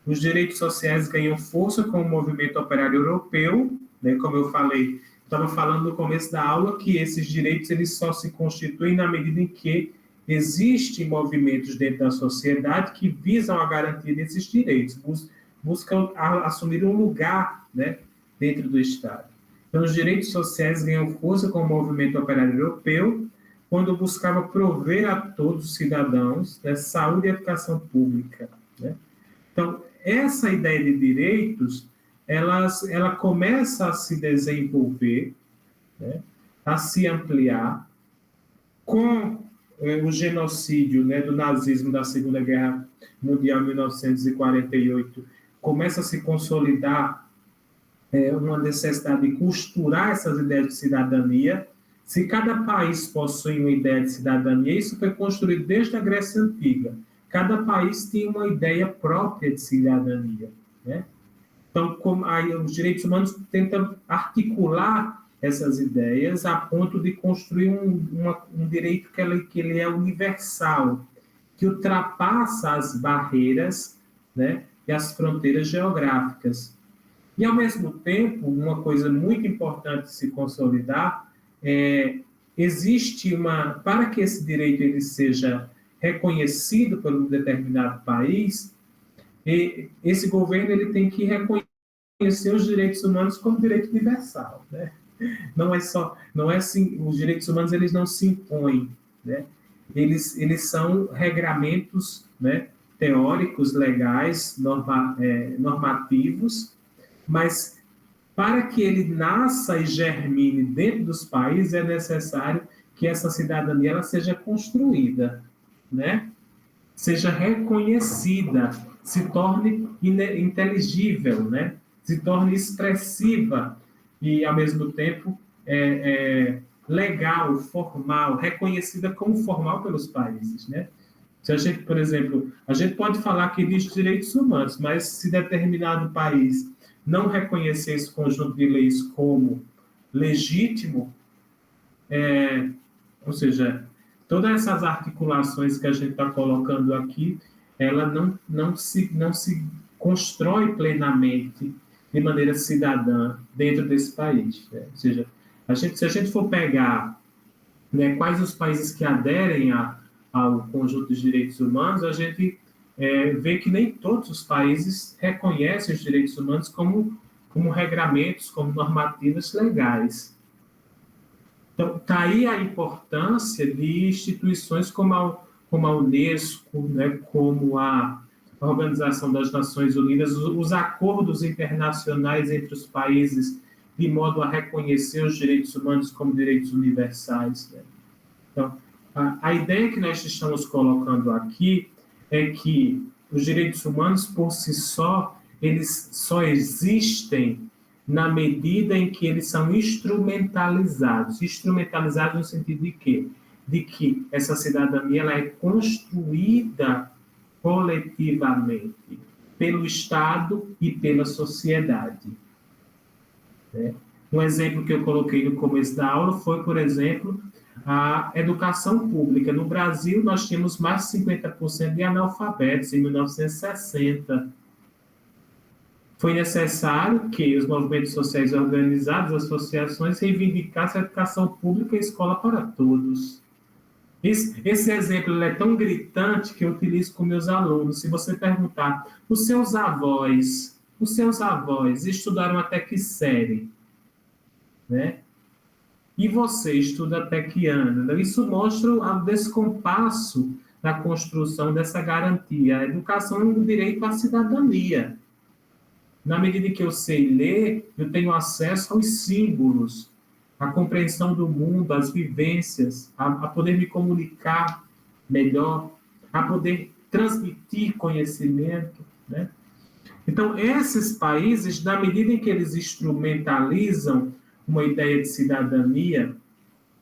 Os direitos sociais ganham força com o movimento operário europeu, né? Como eu falei, estava falando no começo da aula que esses direitos eles só se constituem na medida em que existem movimentos dentro da sociedade que visam a garantia desses direitos, buscam assumir um lugar, né, dentro do Estado. Então, os direitos sociais ganham força com o movimento operário europeu, quando buscava prover a todos os cidadãos, né, saúde e educação pública, né? Então, essa ideia de direitos, ela começa a se desenvolver, né, a se ampliar com o genocídio, né, do nazismo da Segunda Guerra Mundial, 1948, começa a se consolidar uma necessidade de costurar essas ideias de cidadania. Se cada país possui uma ideia de cidadania, isso foi construído desde a Grécia Antiga. Cada país tinha uma ideia própria de cidadania, né? Então, aí, os direitos humanos tentam articular essas ideias a ponto de construir um direito que ele é universal, que ultrapassa as barreiras, né, e as fronteiras geográficas. E, ao mesmo tempo, uma coisa muito importante de se consolidar existe para que esse direito ele seja reconhecido por um determinado país, esse governo ele tem que reconhecer os direitos humanos como direito universal, né? Não é assim, os direitos humanos eles não se impõem, né? Eles são regramentos, né, teóricos, legais, normativos, mas para que ele nasça e germine dentro dos países é necessário que essa cidadania ela seja construída, né? Seja reconhecida, se torne inteligível, né? Se torne expressiva e, ao mesmo tempo, legal, formal, reconhecida como formal pelos países, né? Se a gente, por exemplo, a gente pode falar que existe direitos humanos, mas se determinado país não reconhecer esse conjunto de leis como legítimo, ou seja, todas essas articulações que a gente está colocando aqui, ela não se constrói plenamente de maneira cidadã dentro desse país, né? Ou seja, se a gente for pegar, né, quais os países que aderem ao conjunto de direitos humanos, a gente vê que nem todos os países reconhecem os direitos humanos como regramentos, como normativas legais. Então, está aí a importância de instituições como a Unesco, né, como a Organização das Nações Unidas, os acordos internacionais entre os países, de modo a reconhecer os direitos humanos como direitos universais, né? Então, a ideia que nós estamos colocando aqui é que os direitos humanos, por si só, eles só existem na medida em que eles são instrumentalizados. Instrumentalizados no sentido de quê? De que essa cidadania ela é construída coletivamente pelo Estado e pela sociedade, né? Um exemplo que eu coloquei no começo da aula foi, por exemplo, a educação pública. No Brasil, nós tínhamos mais de 50% de analfabetos em 1960. Foi necessário que os movimentos sociais organizados, as associações, reivindicassem a educação pública e a escola para todos. Esse exemplo é tão gritante que eu utilizo com meus alunos. Se você perguntar, os seus avós estudaram até que série? Né? E você estuda até que ano? Isso mostra o descompasso da construção dessa garantia. A educação é um direito à cidadania. Na medida em que eu sei ler, eu tenho acesso aos símbolos, à compreensão do mundo, às vivências, a poder me comunicar melhor, a poder transmitir conhecimento, né? Então, esses países, na medida em que eles instrumentalizam uma ideia de cidadania,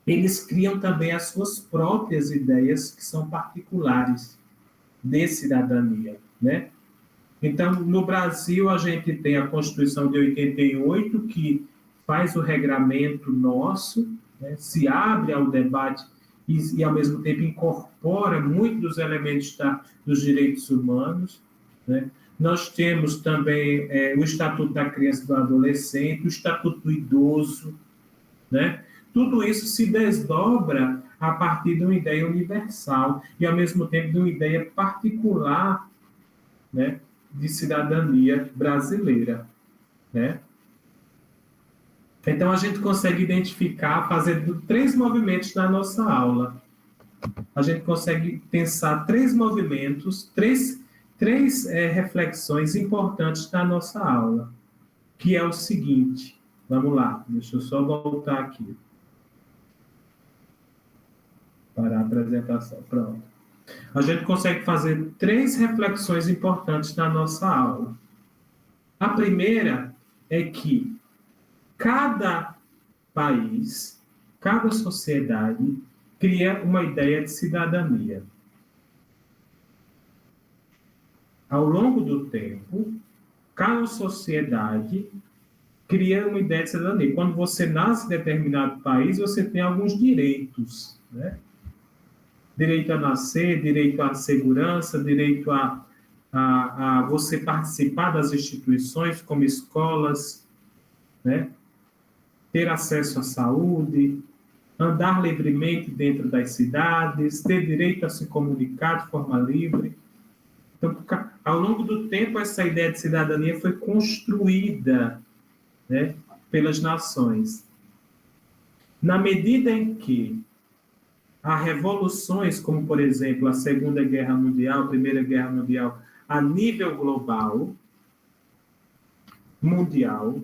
eles criam também as suas próprias ideias, que são particulares de cidadania, né? Então, no Brasil, a gente tem a Constituição de 88, que faz o regramento nosso, né? Se abre ao debate e, ao mesmo tempo, incorpora muitos dos elementos dos direitos humanos, né? Nós temos também o Estatuto da Criança e do Adolescente, o Estatuto do Idoso, né? Tudo isso se desdobra a partir de uma ideia universal e, ao mesmo tempo, de uma ideia particular, né, de cidadania brasileira, né? Então, a gente consegue identificar, fazendo 3 movimentos na nossa aula. A gente consegue pensar 3 movimentos, três reflexões importantes na nossa aula, que é o seguinte, vamos lá, deixa eu só voltar aqui para a apresentação, pronto. A gente consegue fazer 3 reflexões importantes na nossa aula. A primeira é que cada país, cada sociedade cria uma ideia de cidadania. Ao longo do tempo, cada sociedade cria uma ideia de cidadania. Quando você nasce em determinado país, você tem alguns direitos, né? Direito a nascer, direito à segurança, direito a você participar das instituições, como escolas, né? Ter acesso à saúde, andar livremente dentro das cidades, ter direito a se comunicar de forma livre. Então, ao longo do tempo, essa ideia de cidadania foi construída, né, pelas nações. Na medida em que há revoluções, como, por exemplo, a Segunda Guerra Mundial, a Primeira Guerra Mundial, a nível global, mundial,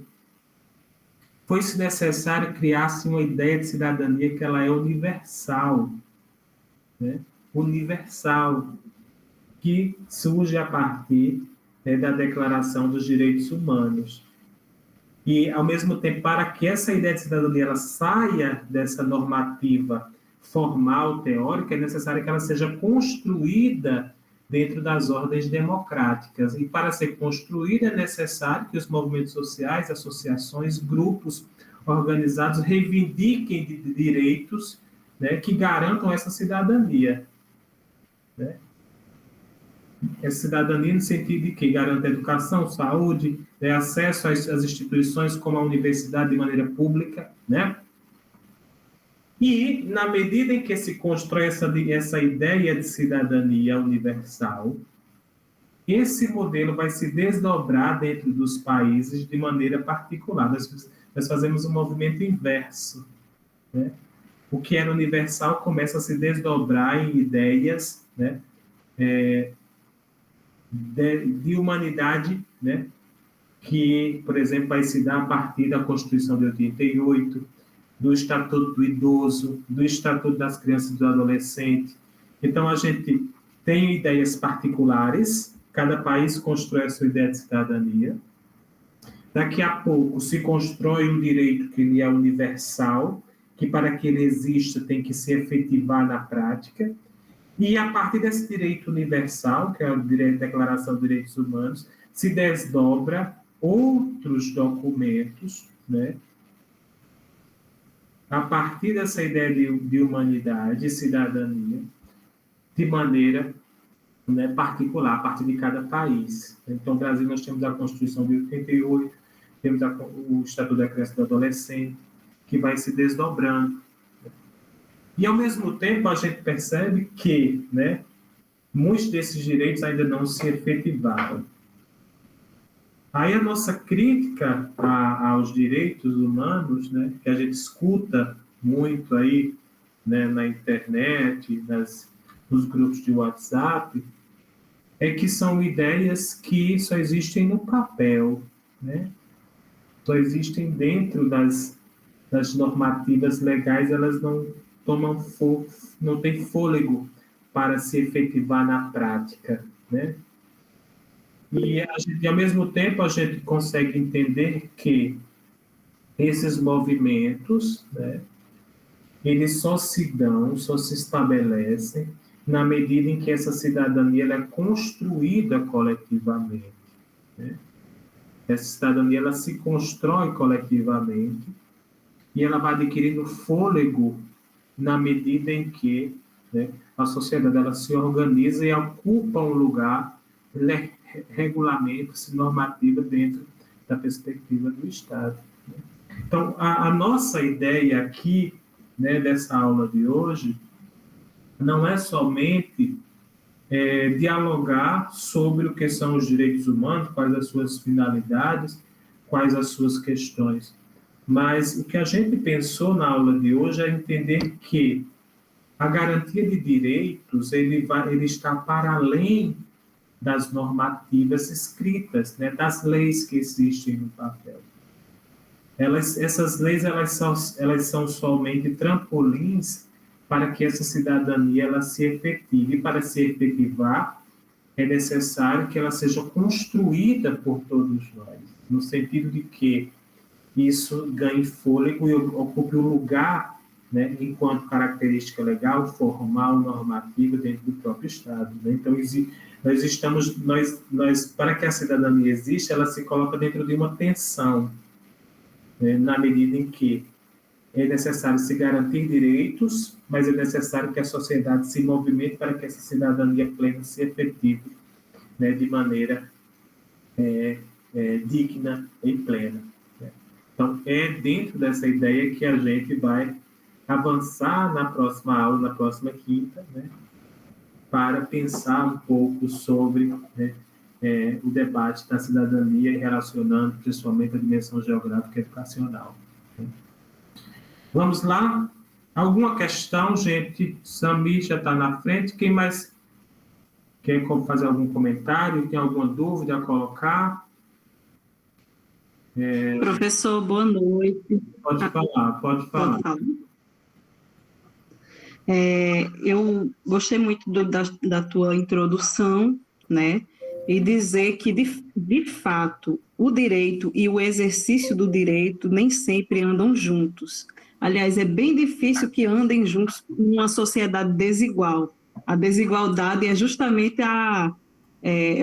foi-se necessário criar-se uma ideia de cidadania que ela é universal, né? Universal, que surge a partir, né, da Declaração dos Direitos Humanos. E, ao mesmo tempo, para que essa ideia de cidadania ela saia dessa normativa formal, teórica, é necessário que ela seja construída dentro das ordens democráticas. E, para ser construída, é necessário que os movimentos sociais, associações, grupos organizados reivindiquem de direitos, né, que garantam essa cidadania, né? Essa cidadania no sentido de que garanta educação, saúde, né, acesso às instituições como a universidade de maneira pública, né? E, na medida em que se constrói essa ideia de cidadania universal, esse modelo vai se desdobrar dentro dos países de maneira particular. Nós fazemos um movimento inverso, né? O que era universal começa a se desdobrar em ideias, né, de humanidade, né, que, por exemplo, vai se dar a partir da Constituição de 88, do Estatuto do Idoso, do Estatuto das Crianças e do Adolescente. Então, a gente tem ideias particulares, cada país constrói a sua ideia de cidadania. Daqui a pouco se constrói um direito que ele é universal, que para que ele exista tem que se efetivar na prática. E a partir desse direito universal, que é a Declaração dos Direitos Humanos, se desdobra outros documentos, né, a partir dessa ideia de humanidade e cidadania, de maneira, né, particular, a partir de cada país. Então, no Brasil, nós temos a Constituição de 88, temos o Estatuto da Criança e do Adolescente, que vai se desdobrando. E, ao mesmo tempo, a gente percebe que, né, muitos desses direitos ainda não se efetivaram. Aí a nossa crítica aos direitos humanos, né, que a gente escuta muito aí, né, na internet, nos grupos de WhatsApp, é que são ideias que só existem no papel, né? Só existem dentro das normativas legais, elas não não têm fôlego para se efetivar na prática, né? E, ao mesmo tempo, a gente consegue entender que esses movimentos, né, eles só se dão, só se estabelecem na medida em que essa cidadania ela é construída coletivamente, né? Essa cidadania ela se constrói coletivamente e ela vai adquirindo fôlego na medida em que, né, a sociedade ela se organiza e ocupa um lugar, regulamenta-se, normativa dentro da perspectiva do Estado. Então, a nossa ideia aqui, né, dessa aula de hoje, não é somente dialogar sobre o que são os direitos humanos, quais as suas finalidades, quais as suas questões, Mas o que a gente pensou na aula de hoje é entender que a garantia de direitos ele está para além das normativas escritas, né, das leis que existem no papel. Essas leis elas são somente trampolins para que essa cidadania ela se efetive. E para se efetivar, é necessário que ela seja construída por todos nós, no sentido de que isso ganhe fôlego e ocupe um lugar, né, enquanto característica legal, formal, normativa dentro do próprio Estado. Né? Então, para que a cidadania exista, ela se coloca dentro de uma tensão, né, na medida em que é necessário se garantir direitos, mas é necessário que a sociedade se movimente para que essa cidadania plena se efetive, né, de maneira digna e plena. Né? Então, é dentro dessa ideia que a gente vai avançar na próxima aula, na próxima quinta, né, para pensar um pouco sobre, né, o debate da cidadania e relacionando principalmente a dimensão geográfica e educacional. Né? Vamos lá? Alguma questão, gente? Samir já está na frente. Quem mais quer fazer algum comentário? Tem alguma dúvida a colocar? Professor, boa noite. Pode falar, pode falar. Eu gostei muito da tua introdução, né? E dizer que, de fato, o direito e o exercício do direito nem sempre andam juntos. Aliás, é bem difícil que andem juntos numa sociedade desigual. A desigualdade é justamente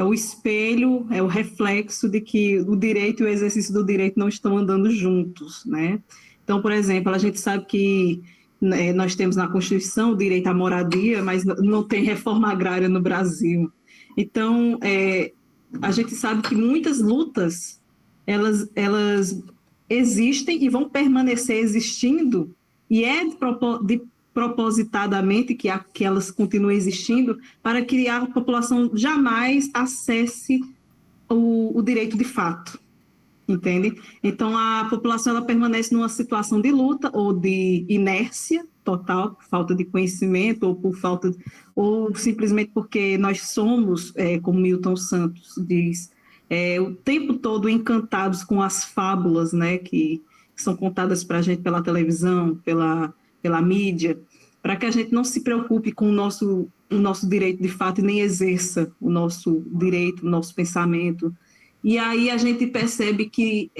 o espelho, é o reflexo de que o direito e o exercício do direito não estão andando juntos, né? Então, por exemplo, a gente sabe que nós temos na Constituição o direito à moradia, mas não tem reforma agrária no Brasil. Então, a gente sabe que muitas lutas, elas existem e vão permanecer existindo, e propositadamente que elas continuem existindo, para que a população jamais acesse o direito de fato, entende? Então, a população ela permanece numa situação de luta ou de inércia total, por falta de conhecimento ou simplesmente porque nós somos, como Milton Santos diz, o tempo todo encantados com as fábulas, né, que são contadas para a gente pela televisão, pela mídia, para que a gente não se preocupe com o nosso direito de fato e nem exerça o nosso direito, o nosso pensamento. E aí a gente percebe que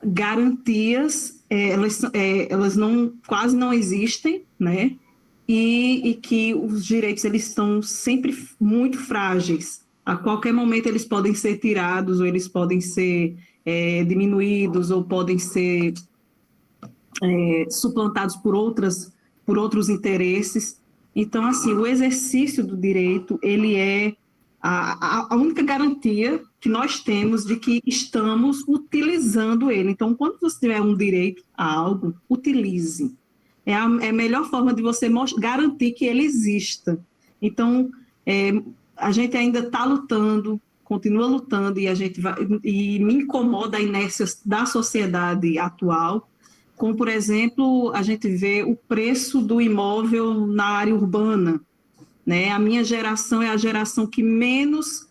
garantias, elas quase não existem, né? E que os direitos eles estão sempre muito frágeis. A qualquer momento eles podem ser tirados, ou eles podem ser diminuídos, ou podem ser suplantados por outros interesses. Então, assim, o exercício do direito, ele é a única garantia que nós temos de que estamos utilizando ele. Então, quando você tiver um direito a algo, utilize. É a melhor forma de você garantir que ele exista. Então, a gente ainda está lutando, continua lutando, e me incomoda a inércia da sociedade atual, como, por exemplo, a gente vê o preço do imóvel na área urbana, né? A minha geração é a geração que menos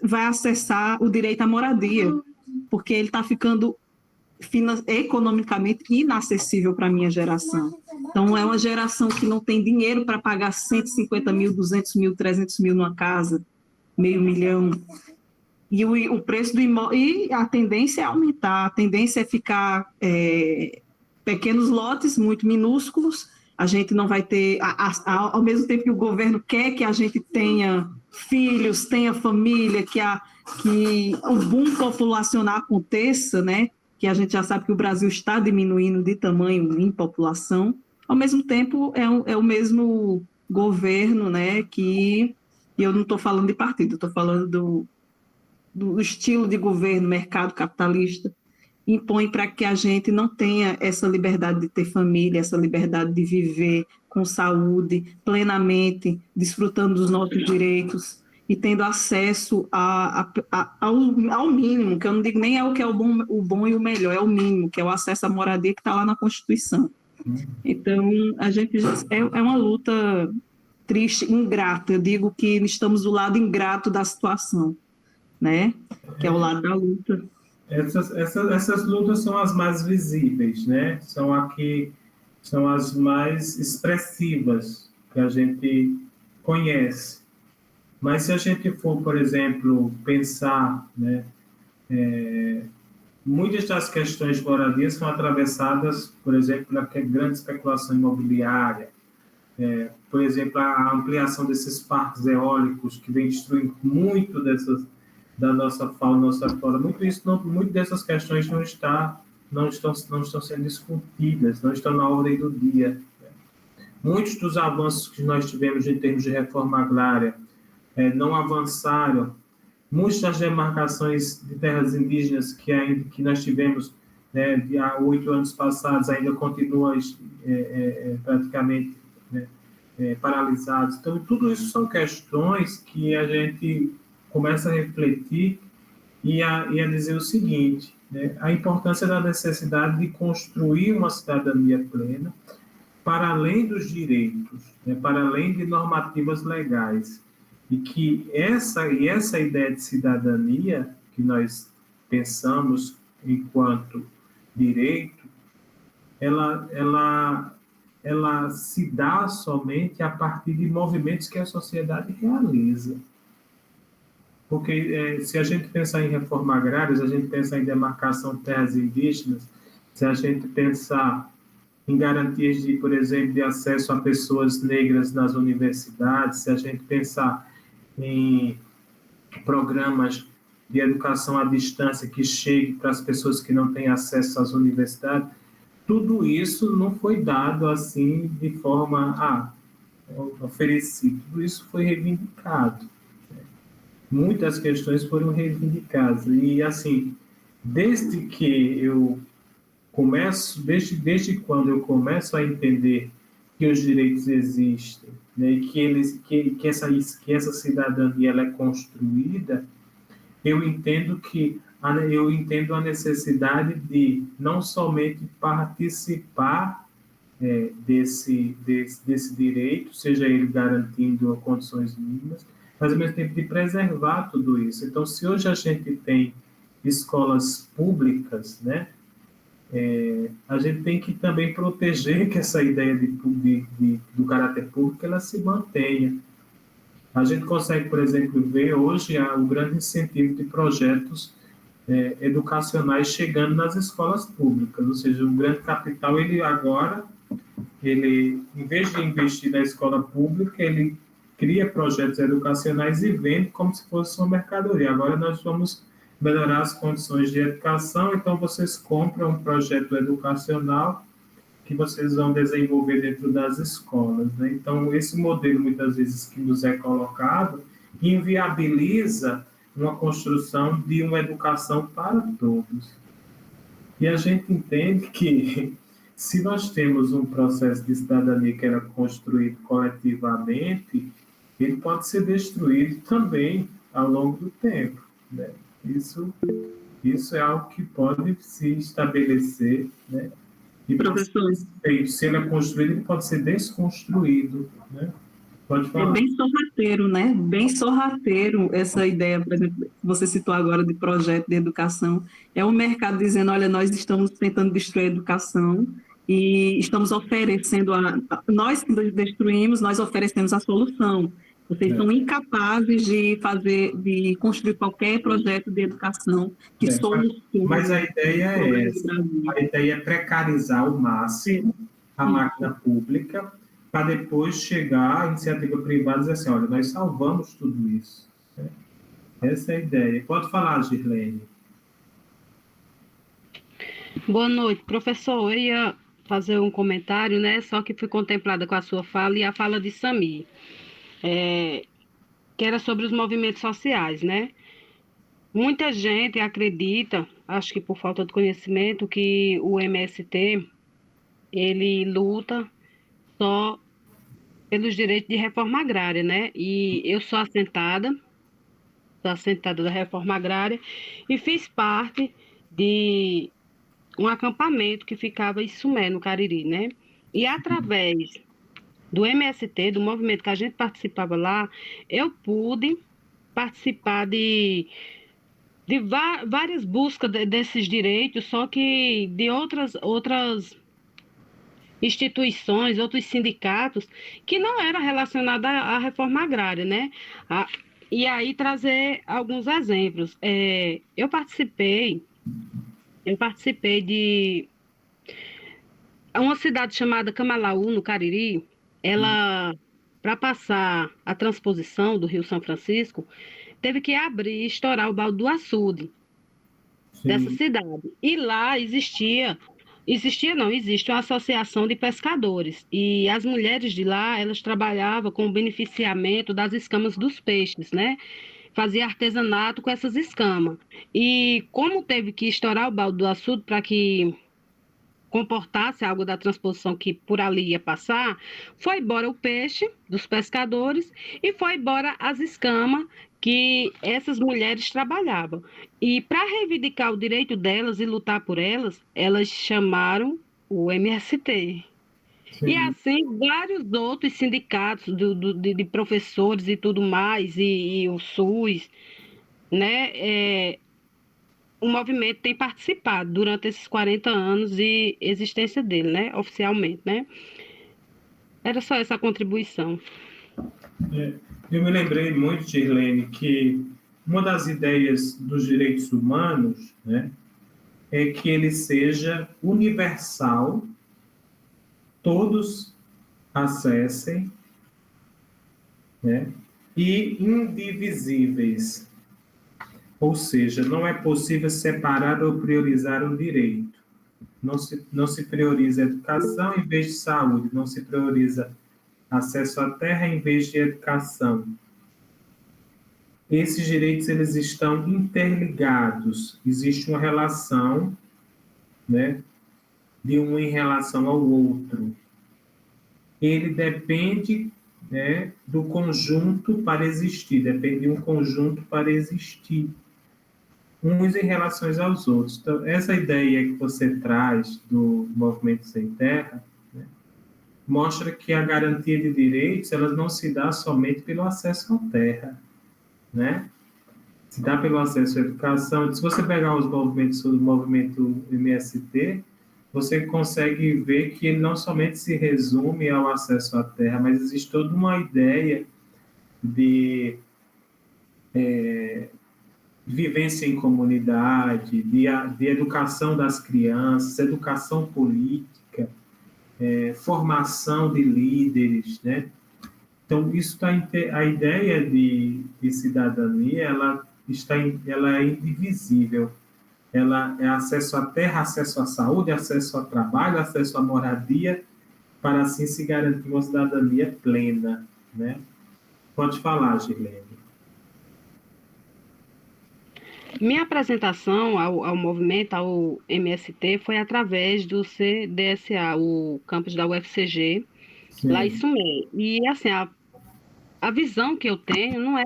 vai acessar o direito à moradia, porque ele está ficando economicamente inacessível para a minha geração. Então, é uma geração que não tem dinheiro para pagar 150 mil, 200 mil, 300 mil numa casa, $500 mil. E o preço do imóvel, e a tendência é aumentar, a tendência é ficar pequenos lotes muito minúsculos. A gente não vai ter, ao mesmo tempo que o governo quer que a gente tenha filhos, tenha família, que o boom populacional aconteça, né? Que a gente já sabe que o Brasil está diminuindo de tamanho em população. Ao mesmo tempo, é o mesmo governo, né? E eu não estou falando de partido, estou falando do estilo de governo, mercado capitalista, impõe para que a gente não tenha essa liberdade de ter família, essa liberdade de viver com saúde, plenamente, desfrutando dos nossos direitos. e tendo acesso ao mínimo, que eu não digo nem é o que é o bom e o melhor, é o mínimo, que é o acesso à moradia que está lá na Constituição. Então, a gente é uma luta triste, ingrata. Eu digo que estamos do lado ingrato da situação, né? Que é o lado da luta. Essas lutas são as mais visíveis, né? São as mais expressivas que a gente conhece. Mas se a gente for, por exemplo, pensar, né, muitas das questões de moradia são atravessadas, por exemplo, pela grande especulação imobiliária, por exemplo, a ampliação desses parques eólicos que vem destruindo muito da nossa fauna, nossa flora. Muito dessas questões não estão sendo discutidas, não estão na ordem do dia. Muitos dos avanços que nós tivemos em termos de reforma agrária não avançaram. Muitas das demarcações de terras indígenas que nós tivemos, né, há 8 anos passados ainda continuam praticamente, né, paralisados. Então, tudo isso são questões que a gente começa a refletir e a dizer o seguinte, né, a importância da necessidade de construir uma cidadania plena para além dos direitos, né, para além de normativas legais. E que essa ideia de cidadania que nós pensamos enquanto direito, ela se dá somente a partir de movimentos que a sociedade realiza. Porque se a gente pensar em reforma agrária, se a gente pensar em demarcação de terras indígenas, se a gente pensar em garantias de, por exemplo, de acesso a pessoas negras nas universidades, se a gente pensar em programas de educação à distância que chegue para as pessoas que não têm acesso às universidades, tudo isso não foi dado assim de forma oferecida, tudo isso foi reivindicado. Muitas questões foram reivindicadas e assim, desde quando eu começo a entender que os direitos existem, né, e que essa cidadania ela é construída, eu entendo a necessidade de não somente participar desse direito, seja ele garantindo condições mínimas, mas ao mesmo tempo de preservar tudo isso. Então, se hoje a gente tem escolas públicas, né, a gente tem que também proteger que essa ideia do caráter público ela se mantenha. A gente consegue, por exemplo, ver hoje o grande incentivo de projetos educacionais chegando nas escolas públicas, ou seja, o grande capital, em vez de investir na escola pública, ele cria projetos educacionais e vende como se fosse uma mercadoria. Agora nós vamos melhorar as condições de educação, então vocês compram um projeto educacional que vocês vão desenvolver dentro das escolas, né? Então, esse modelo, muitas vezes, que nos é colocado, inviabiliza uma construção de uma educação para todos. E a gente entende que, se nós temos um processo de cidadania que era construído coletivamente, ele pode ser destruído também ao longo do tempo, né? Isso é algo que pode se estabelecer, né? E Professor, se ele é construído, ele pode ser desconstruído, né? Pode falar. é bem sorrateiro, né? Bem sorrateiro essa ideia, por exemplo, que você citou agora de projeto de educação. É o mercado dizendo, olha, nós estamos tentando destruir a educação e estamos oferecendo nós que destruímos, nós oferecemos a solução. Vocês são incapazes de construir qualquer projeto de educação que solucione. Mas a ideia é essa. A ideia é precarizar ao máximo a máquina pública para depois chegar à iniciativa privada e dizer assim, olha, nós salvamos tudo isso. Essa é a ideia. Pode falar, Girlene. Boa noite, professor. Eu ia fazer um comentário, né? Só que fui contemplada com a sua fala e a fala de Samir, que era sobre os movimentos sociais, né? Muita gente acredita, acho que por falta de conhecimento, que o MST ele luta só pelos direitos de reforma agrária, né? E eu sou assentada, assentada da reforma agrária e fiz parte de um acampamento que ficava em Sumé, no Cariri, né? E através do MST, do movimento que a gente participava lá, eu pude participar de várias buscas desses direitos, só que de outras instituições, outros sindicatos, que não eram relacionados à reforma agrária, né? E aí trazer alguns exemplos. Eu participei de uma cidade chamada Camalaú, no Cariri. Ela, para passar a transposição do Rio São Francisco, teve que abrir e estourar o balde do açude dessa cidade. E lá existe uma associação de pescadores. E as mulheres de lá, elas trabalhavam com o beneficiamento das escamas dos peixes, né? Fazia artesanato com essas escamas. E como teve que estourar o balde do açude para que comportasse a água da transposição que por ali ia passar, foi embora o peixe dos pescadores e foi embora as escamas que essas mulheres trabalhavam. E para reivindicar o direito delas e lutar por elas, elas chamaram o MST. Sim. E assim, vários outros sindicatos de professores e tudo mais, e o SUS, né? O movimento tem participado durante esses 40 anos de existência dele, né? Oficialmente, né? Era só essa contribuição. Eu me lembrei muito, Girlene, que uma das ideias dos direitos humanos, né, é que ele seja universal, todos acessem, né, e indivisíveis. Ou seja, não é possível separar ou priorizar um direito. Não se prioriza educação em vez de saúde, não se prioriza acesso à terra em vez de educação. Esses direitos, eles estão interligados. Existe uma relação, né, de um em relação ao outro. Ele depende, né, do conjunto para existir, depende de um conjunto para existir, uns em relação aos outros. Então, essa ideia que você traz do Movimento Sem Terra, né, mostra que a garantia de direitos, ela não se dá somente pelo acesso à terra, né? Se dá pelo acesso à educação. Se você pegar os movimentos do movimento MST, você consegue ver que ele não somente se resume ao acesso à terra, mas existe toda uma ideia de vivência em comunidade, de educação das crianças, educação política, formação de líderes, né? Então, isso a ideia de cidadania, ela é indivisível. Ela é acesso à terra, acesso à saúde, acesso ao trabalho, acesso à moradia, para assim se garantir uma cidadania plena, né? Pode falar, Girlene. Minha apresentação ao movimento, ao MST, foi através do CDSA, o campus da UFCG, Sim. lá em Sumé. E, assim, a visão que eu tenho não é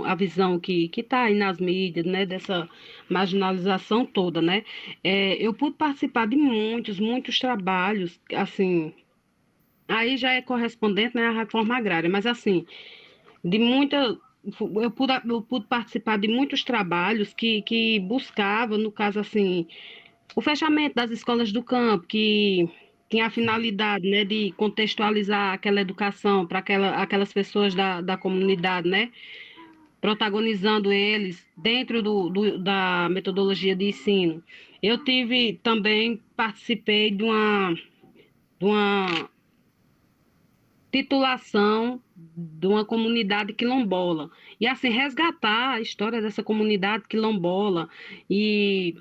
a visão que está aí nas mídias, né, dessa marginalização toda, né? Eu pude participar de muitos trabalhos, assim, aí já é correspondente, né, à reforma agrária, mas, assim, eu pude participar de muitos trabalhos que buscavam, no caso, assim, o fechamento das escolas do campo, que tinha a finalidade, né, de contextualizar aquela educação para aquelas pessoas da comunidade, né, protagonizando eles dentro da metodologia de ensino. Eu participei de uma titulação de uma comunidade quilombola. E, assim, resgatar a história dessa comunidade quilombola e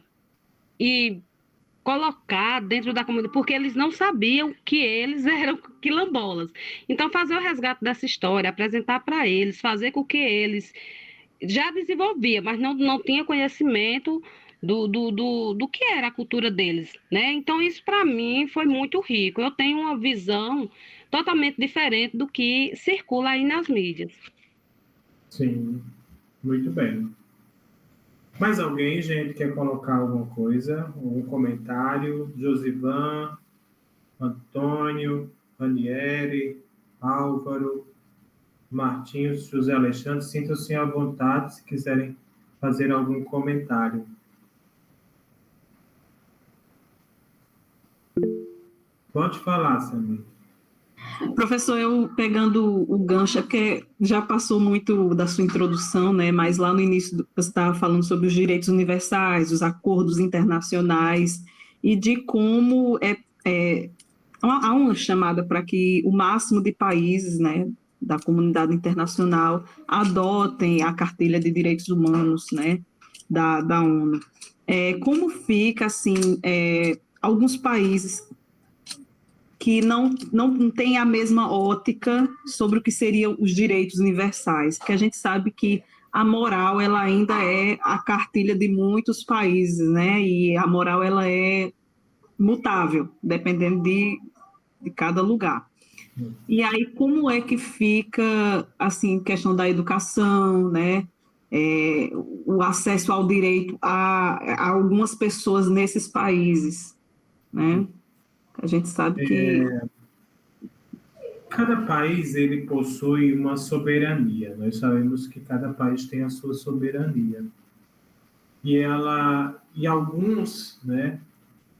colocar dentro da comunidade, porque eles não sabiam que eles eram quilombolas. Então, fazer o resgate dessa história, apresentar para eles, fazer com que eles já desenvolviam, mas não tinha conhecimento do que era a cultura deles, né? Então, isso para mim foi muito rico. Eu tenho uma visão totalmente diferente do que circula aí nas mídias. Sim, Muito bem. Mais alguém, gente, quer colocar alguma coisa? Algum comentário? Josivan, Antônio, Aniele, Álvaro, Martins, José Alexandre, sintam-se à vontade se quiserem fazer algum comentário. Pode falar, Samir. Professor, eu pegando o gancho, é porque já passou muito da sua introdução, né? Mas lá no início você estava falando sobre os direitos universais, os acordos internacionais e de como há uma chamada para que o máximo de países, né, da comunidade internacional adotem a Cartilha de Direitos Humanos, né, da ONU. Como fica, assim, alguns países que não têm a mesma ótica sobre o que seriam os direitos universais, porque a gente sabe que a moral ela ainda é a cartilha de muitos países, né? E a moral ela é mutável, dependendo de cada lugar. E aí, como é que fica, assim, questão da educação, né? O acesso ao direito a algumas pessoas nesses países, né? A gente sabe que... Cada país ele possui uma soberania. Nós sabemos que cada país tem a sua soberania. E alguns, né?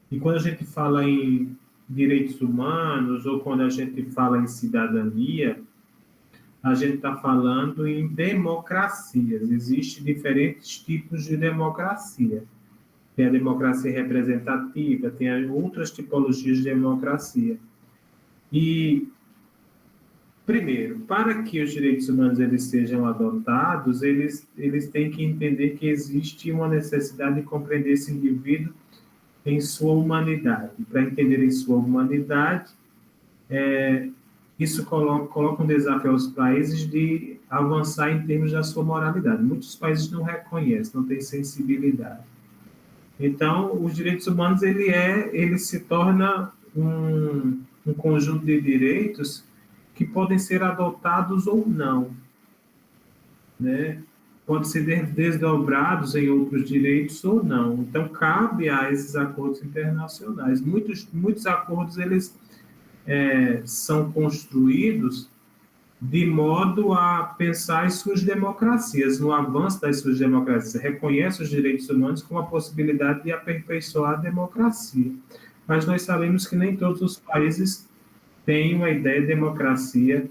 E quando a gente fala em direitos humanos ou quando a gente fala em cidadania, a gente está falando em democracias. Existem diferentes tipos de democracia. Tem a democracia representativa, tem outras tipologias de democracia. E, primeiro, para que os direitos humanos eles sejam adotados, eles têm que entender que existe uma necessidade de compreender esse indivíduo em sua humanidade. Para entender em sua humanidade, isso coloca um desafio aos países de avançar em termos da sua moralidade. Muitos países não reconhecem, não têm sensibilidade. Então, os direitos humanos, ele se torna um conjunto de direitos que podem ser adotados ou não, né? Podem ser desdobrados em outros direitos ou não. Então, cabe a esses acordos internacionais. Muitos acordos, eles são construídos de modo a pensar em suas democracias, no avanço das suas democracias. Reconhece os direitos humanos como a possibilidade de aperfeiçoar a democracia. Mas nós sabemos que nem todos os países têm uma ideia de democracia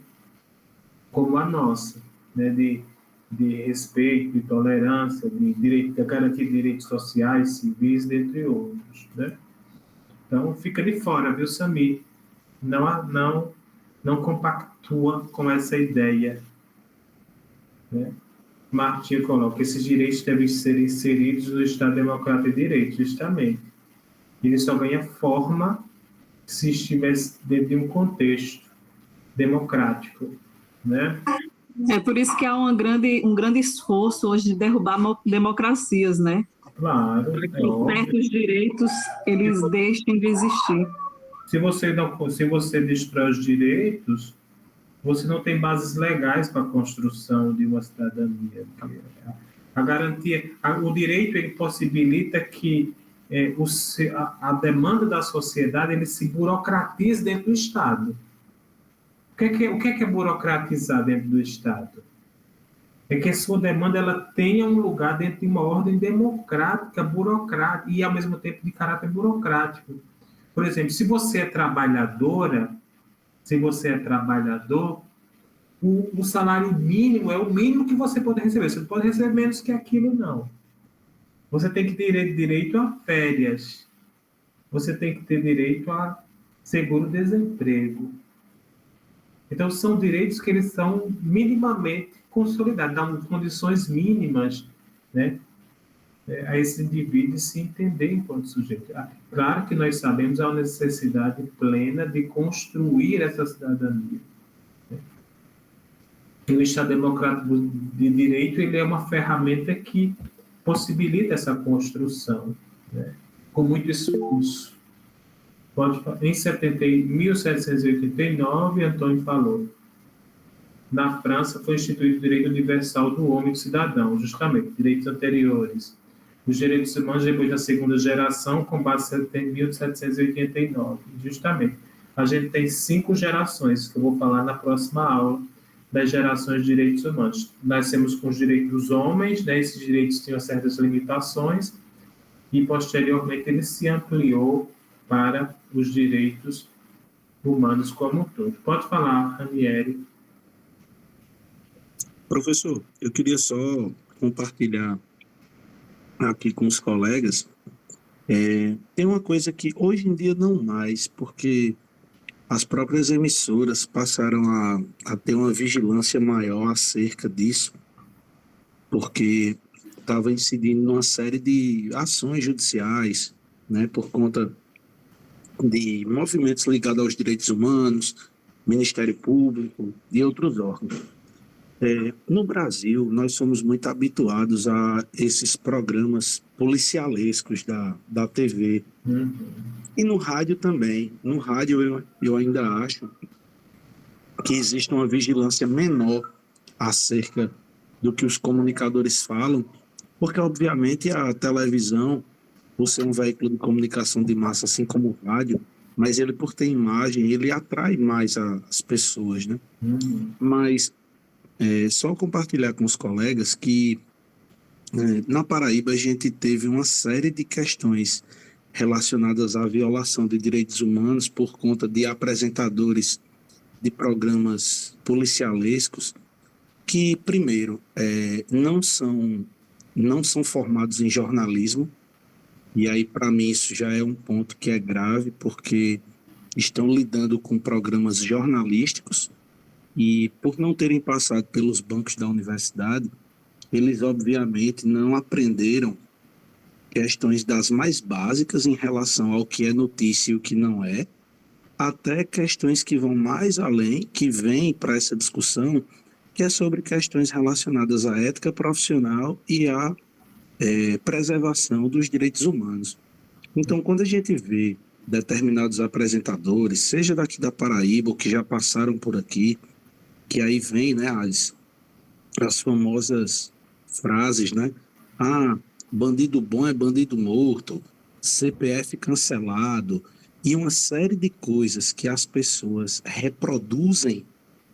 como a nossa, né? de respeito, de tolerância, de garantir direitos sociais, civis, dentre outros, né? Então, fica de fora, viu, Samir? Não compactua com essa ideia, né? Martinho coloca: esses direitos devem ser inseridos no Estado Democrático de Direito, justamente. Ele só ganha forma se estivesse dentro de um contexto democrático, né? É por isso que há um grande esforço hoje de derrubar democracias, né? Claro. Para que certos direitos eles deixem de existir. Se você destrói os direitos, você não tem bases legais para a construção de uma cidadania. A garantia, o direito ele possibilita que a demanda da sociedade ele se burocratize dentro do Estado. O que é burocratizar dentro do Estado? É que a sua demanda ela tenha um lugar dentro de uma ordem democrática, burocrática e, ao mesmo tempo, de caráter burocrático. Por exemplo, se você é trabalhadora, o salário mínimo é o mínimo que você pode receber. Você não pode receber menos que aquilo, não. Você tem que ter direito a férias. Você tem que ter direito a seguro-desemprego. Então, são direitos que eles são minimamente consolidados, dão condições mínimas, né, a esse indivíduo se entender enquanto sujeito. Claro que nós sabemos a necessidade plena de construir essa cidadania. Né? E o Estado Democrático de Direito ele é uma ferramenta que possibilita essa construção, né, com muito esforço. Em 1789, Antônio falou, Na França foi instituído o direito universal do homem e do cidadão, justamente, direitos anteriores. Os direitos humanos depois da segunda geração, com base em 1789. Justamente, a gente tem 5 gerações, que eu vou falar na próxima aula, das gerações de direitos humanos. Nascemos com os direitos dos homens, né? Esses direitos tinham certas limitações, e posteriormente ele se ampliou para os direitos humanos como um todo. Pode falar, Ranieri. Professor, eu queria só compartilhar aqui com os colegas. Tem uma coisa que hoje em dia não mais, porque as próprias emissoras passaram a ter uma vigilância maior acerca disso, porque estava incidindo numa série de ações judiciais, né, por conta de movimentos ligados aos direitos humanos, Ministério Público e outros órgãos. No Brasil, nós somos muito habituados a esses programas policialescos da TV. E no rádio também. No rádio, eu ainda acho que existe uma vigilância menor acerca do que os comunicadores falam, porque, obviamente, a televisão, por ser um veículo de comunicação de massa, assim como o rádio, mas ele, por ter imagem, ele atrai mais as pessoas, né? Mas só compartilhar com os colegas que na Paraíba a gente teve uma série de questões relacionadas à violação de direitos humanos por conta de apresentadores de programas policialescos que, primeiro, não são formados em jornalismo, e aí, para mim, isso já é um ponto que é grave, porque estão lidando com programas jornalísticos e, por não terem passado pelos bancos da universidade, eles, obviamente, não aprenderam questões das mais básicas em relação ao que é notícia e o que não é, até questões que vão mais além, que vêm para essa discussão, que é sobre questões relacionadas à ética profissional e à preservação dos direitos humanos. Então, quando a gente vê determinados apresentadores, seja daqui da Paraíba ou que já passaram por aqui, que aí vem, né, as famosas frases, né? Bandido bom é bandido morto, CPF cancelado, e uma série de coisas que as pessoas reproduzem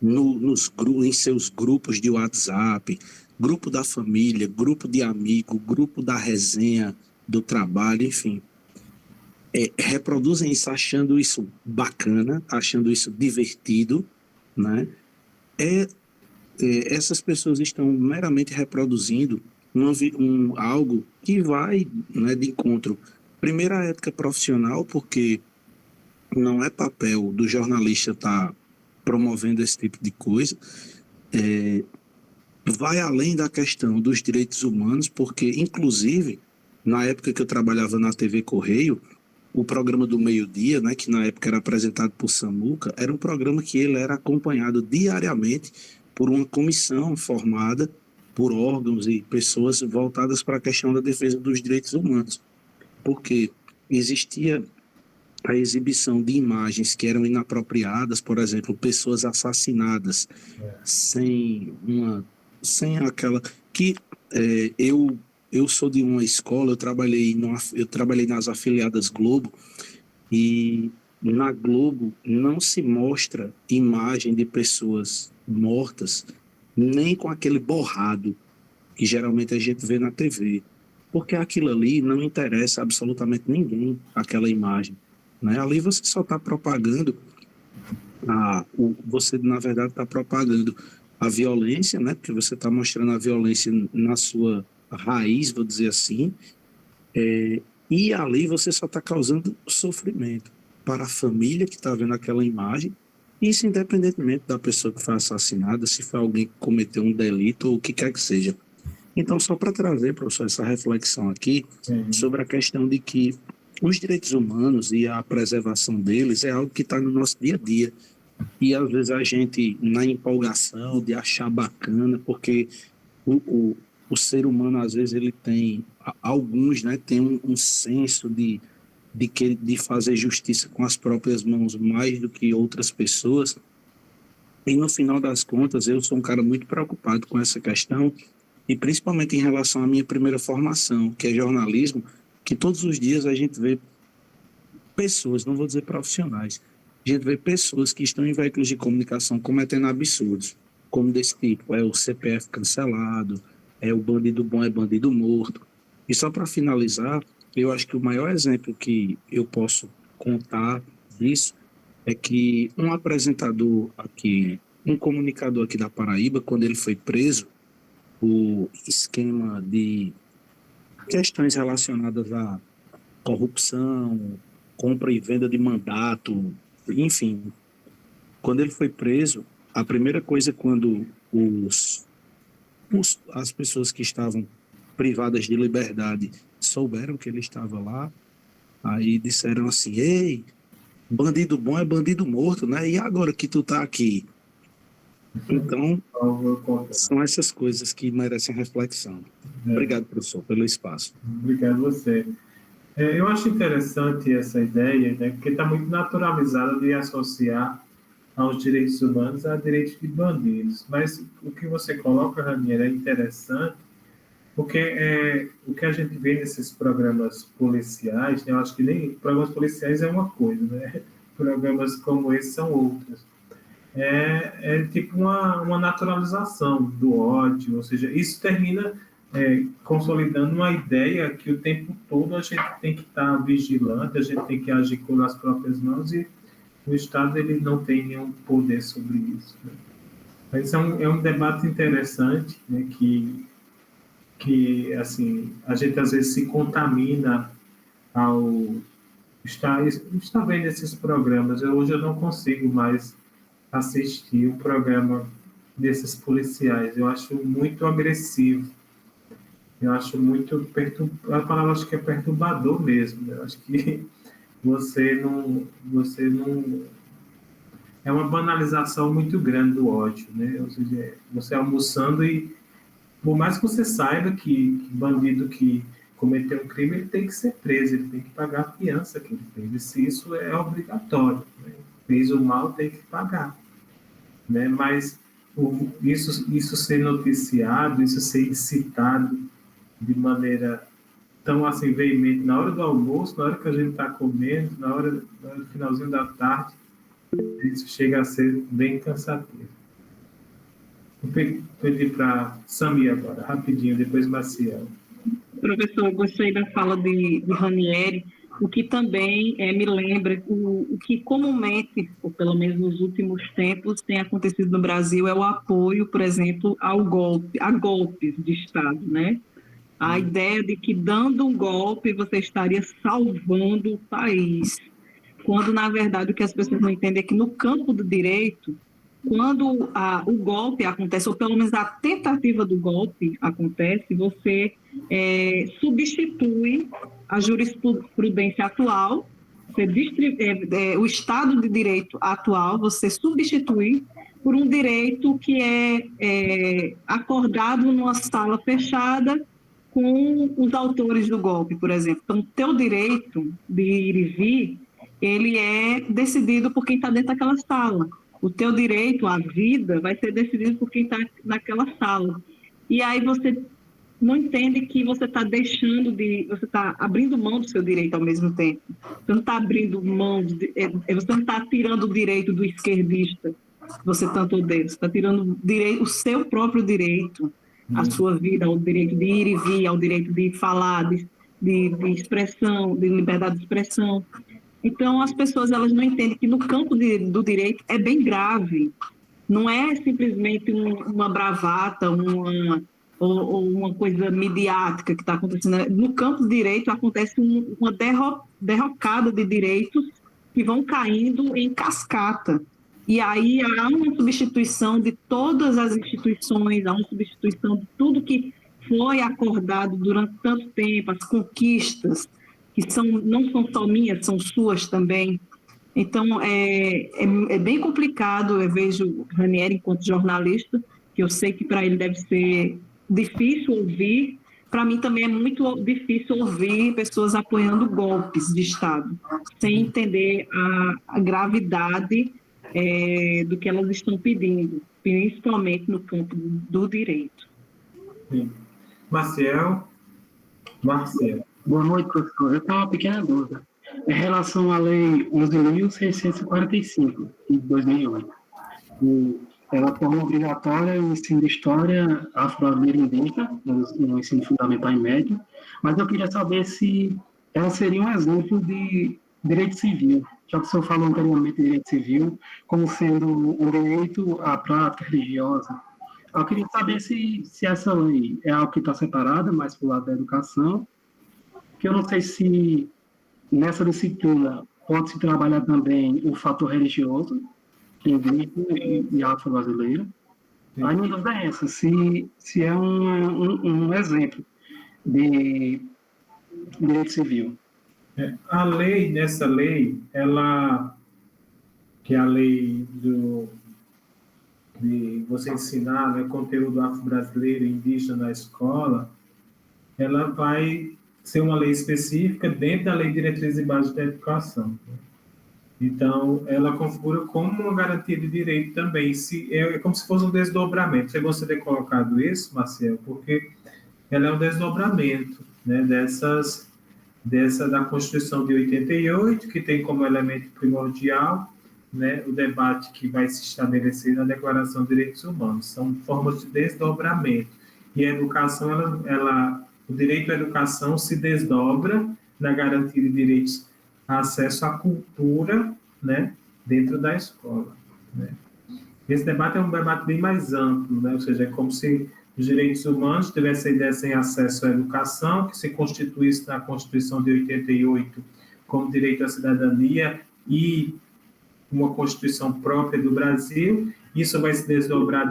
em seus grupos de WhatsApp, grupo da família, grupo de amigo, grupo da resenha, do trabalho, enfim. Reproduzem isso achando isso bacana, achando isso divertido, né? Essas pessoas estão meramente reproduzindo algo que vai, né, de encontro, primeiro, à ética profissional, porque não é papel do jornalista estar promovendo esse tipo de coisa, vai além da questão dos direitos humanos, porque, inclusive, na época que eu trabalhava na TV Correio, o programa do meio-dia, né, que na época era apresentado por Samuca, era um programa que ele era acompanhado diariamente por uma comissão formada por órgãos e pessoas voltadas para a questão da defesa dos direitos humanos, porque existia a exibição de imagens que eram inapropriadas, por exemplo, pessoas assassinadas sem aquela que eu sou de uma escola, eu trabalhei nas afiliadas Globo, e na Globo não se mostra imagem de pessoas mortas, nem com aquele borrado que geralmente a gente vê na TV, porque aquilo ali não interessa absolutamente ninguém, aquela imagem, né? Ali você só está propagando, você na verdade está propagando a violência, né? Porque você está mostrando a violência na sua raiz, vou dizer assim, e ali você só está causando sofrimento para a família que está vendo aquela imagem, isso independentemente da pessoa que foi assassinada, se foi alguém que cometeu um delito ou o que quer que seja. Então, só para trazer, professor, essa reflexão aqui sobre a questão de que os direitos humanos e a preservação deles é algo que está no nosso dia a dia. E às vezes a gente, na empolgação de achar bacana, porque o ser humano, às vezes, ele tem, alguns, né, tem um senso de fazer justiça com as próprias mãos mais do que outras pessoas, E no final das contas, eu sou um cara muito preocupado com essa questão, e principalmente em relação à minha primeira formação, que é jornalismo, que todos os dias a gente vê pessoas, não vou dizer profissionais, a gente vê pessoas que estão em veículos de comunicação cometendo absurdos, como desse tipo, é o CPF cancelado, é o bandido bom é bandido morto. E só para finalizar, eu acho que o maior exemplo que eu posso contar disso é que um apresentador aqui, um comunicador aqui da Paraíba, quando ele foi preso, o esquema de questões relacionadas à corrupção, compra e venda de mandato, enfim. Quando ele foi preso, a primeira coisa quando as pessoas que estavam privadas de liberdade souberam que ele estava lá, aí disseram assim: ei, bandido bom é bandido morto, né? E agora que tu tá aqui? Então, são essas coisas que merecem reflexão. Obrigado, professor, pelo espaço. Obrigado a você. Eu acho interessante essa ideia, né, porque está muito naturalizada de associar aos direitos humanos a direitos de bandidos. Mas o que você coloca, Ranier, é interessante, porque o que a gente vê nesses programas policiais, né, eu acho que nem programas policiais é uma coisa, né? Programas como esse são outras. É tipo uma naturalização do ódio, ou seja, isso termina consolidando uma ideia que o tempo todo a gente tem que estar vigilante, a gente tem que agir com as próprias mãos, e o Estado ele não tem nenhum poder sobre isso, né? Mas é um debate interessante, né, que assim, a gente às vezes se contamina ao estar vendo esses programas. Hoje eu não consigo mais assistir o programa desses policiais. Eu acho muito agressivo. Eu acho muito a palavra acho que é perturbador mesmo. Eu acho que você não é uma banalização muito grande do ódio, né? Ou seja, você almoçando e por mais que você saiba que bandido que cometeu um crime, ele tem que ser preso, ele tem que pagar a fiança que ele fez. E se isso é obrigatório, né? Fez o mal, tem que pagar, né? Mas isso ser noticiado, isso ser incitado de maneira tão assim veemente na hora do almoço, na hora que a gente está comendo, na hora do finalzinho da tarde, isso chega a ser bem cansativo. Vou pedir para Samir agora, rapidinho, depois Maciel. Professor, eu gostei da fala de Ranieri, o que também me lembra o que comumente, ou pelo menos nos últimos tempos, tem acontecido no Brasil é o apoio, por exemplo, a golpes de Estado, né? A ideia de que dando um golpe você estaria salvando o país, quando na verdade o que as pessoas não entendem é que no campo do direito, quando o golpe acontece, ou pelo menos a tentativa do golpe acontece, você substitui a jurisprudência atual, o Estado de Direito atual, você substitui por um direito que é acordado numa sala fechada com os autores do golpe, por exemplo. Então, o teu direito de ir e vir, ele é decidido por quem está dentro daquela sala. O teu direito à vida vai ser decidido por quem está naquela sala. E aí você não entende que você está você está abrindo mão do seu direito ao mesmo tempo. Você não está abrindo mão, você não está tirando o direito do esquerdista que você tanto odeia, você está tirando o seu próprio direito, a sua vida, ao direito de ir e vir, ao direito de falar, de expressão, de liberdade de expressão. Então, as pessoas elas não entendem que no campo do direito é bem grave. Não é simplesmente uma bravata, ou uma coisa midiática que está acontecendo. No campo do direito acontece uma derrocada de direitos que vão caindo em cascata. E aí há uma substituição de todas as instituições, há uma substituição de tudo que foi acordado durante tanto tempo, as conquistas, que não são só minhas, são suas também. Então, é bem complicado. Eu vejo o Ranieri enquanto jornalista, que eu sei que para ele deve ser difícil ouvir. Para mim também é muito difícil ouvir pessoas apoiando golpes de Estado, sem entender a gravidade do que elas estão pedindo, principalmente no campo do direito. Sim. Marcelo. Boa noite, professor. Eu tenho uma pequena dúvida. Em relação à Lei 11.645, de 2008, ela torna obrigatória o ensino de história afro-brasileira indígena no ensino fundamental e médio, mas eu queria saber se ela seria um exemplo de direito civil, já que o senhor falou anteriormente de direito civil como sendo um direito à prática religiosa. Eu queria saber se essa lei é algo que está separada, mais para o lado da educação, que eu não sei se nessa disciplina pode-se trabalhar também o fator religioso, indígena e afro-brasileiro. A minha dúvida é essa, se é um exemplo de direito civil. A lei, nessa lei, que é a lei de você ensinar, né, conteúdo afro-brasileiro e indígena na escola, ela vai ser uma lei específica dentro da Lei de Diretrizes e Bases da Educação. Então, ela configura como uma garantia de direito também. É como se fosse um desdobramento. Você gostaria de ter colocado isso, Marcelo? Porque ela é um desdobramento, né, da Constituição de 88, que tem como elemento primordial, né, o debate que vai se estabelecer na Declaração de Direitos Humanos. São formas de desdobramento. E a educação, o direito à educação se desdobra na garantia de direitos a acesso à cultura, né, dentro da escola, né. Esse debate é um debate bem mais amplo, né, ou seja, é como se os direitos humanos tivessem acesso à educação, que se constituísse na Constituição de 88 como direito à cidadania e uma Constituição própria do Brasil. Isso vai se desdobrar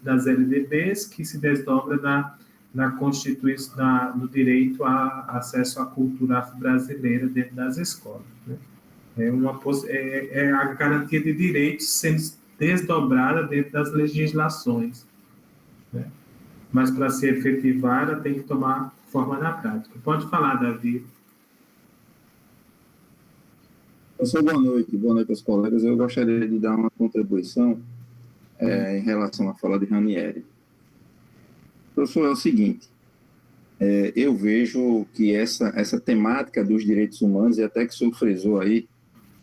das LDBs, que se desdobra na Constituição, no direito a acesso à cultura afro-brasileira dentro das escolas, né? É a garantia de direitos sendo desdobrada dentro das legislações, né? Mas para ser efetivada tem que tomar forma na prática. Pode falar, Davi. Professor, boa noite aos colegas. Eu gostaria de dar uma contribuição em relação à fala de Ranieri. Professor, é o seguinte, eu vejo que essa temática dos direitos humanos, e até que o senhor frisou aí,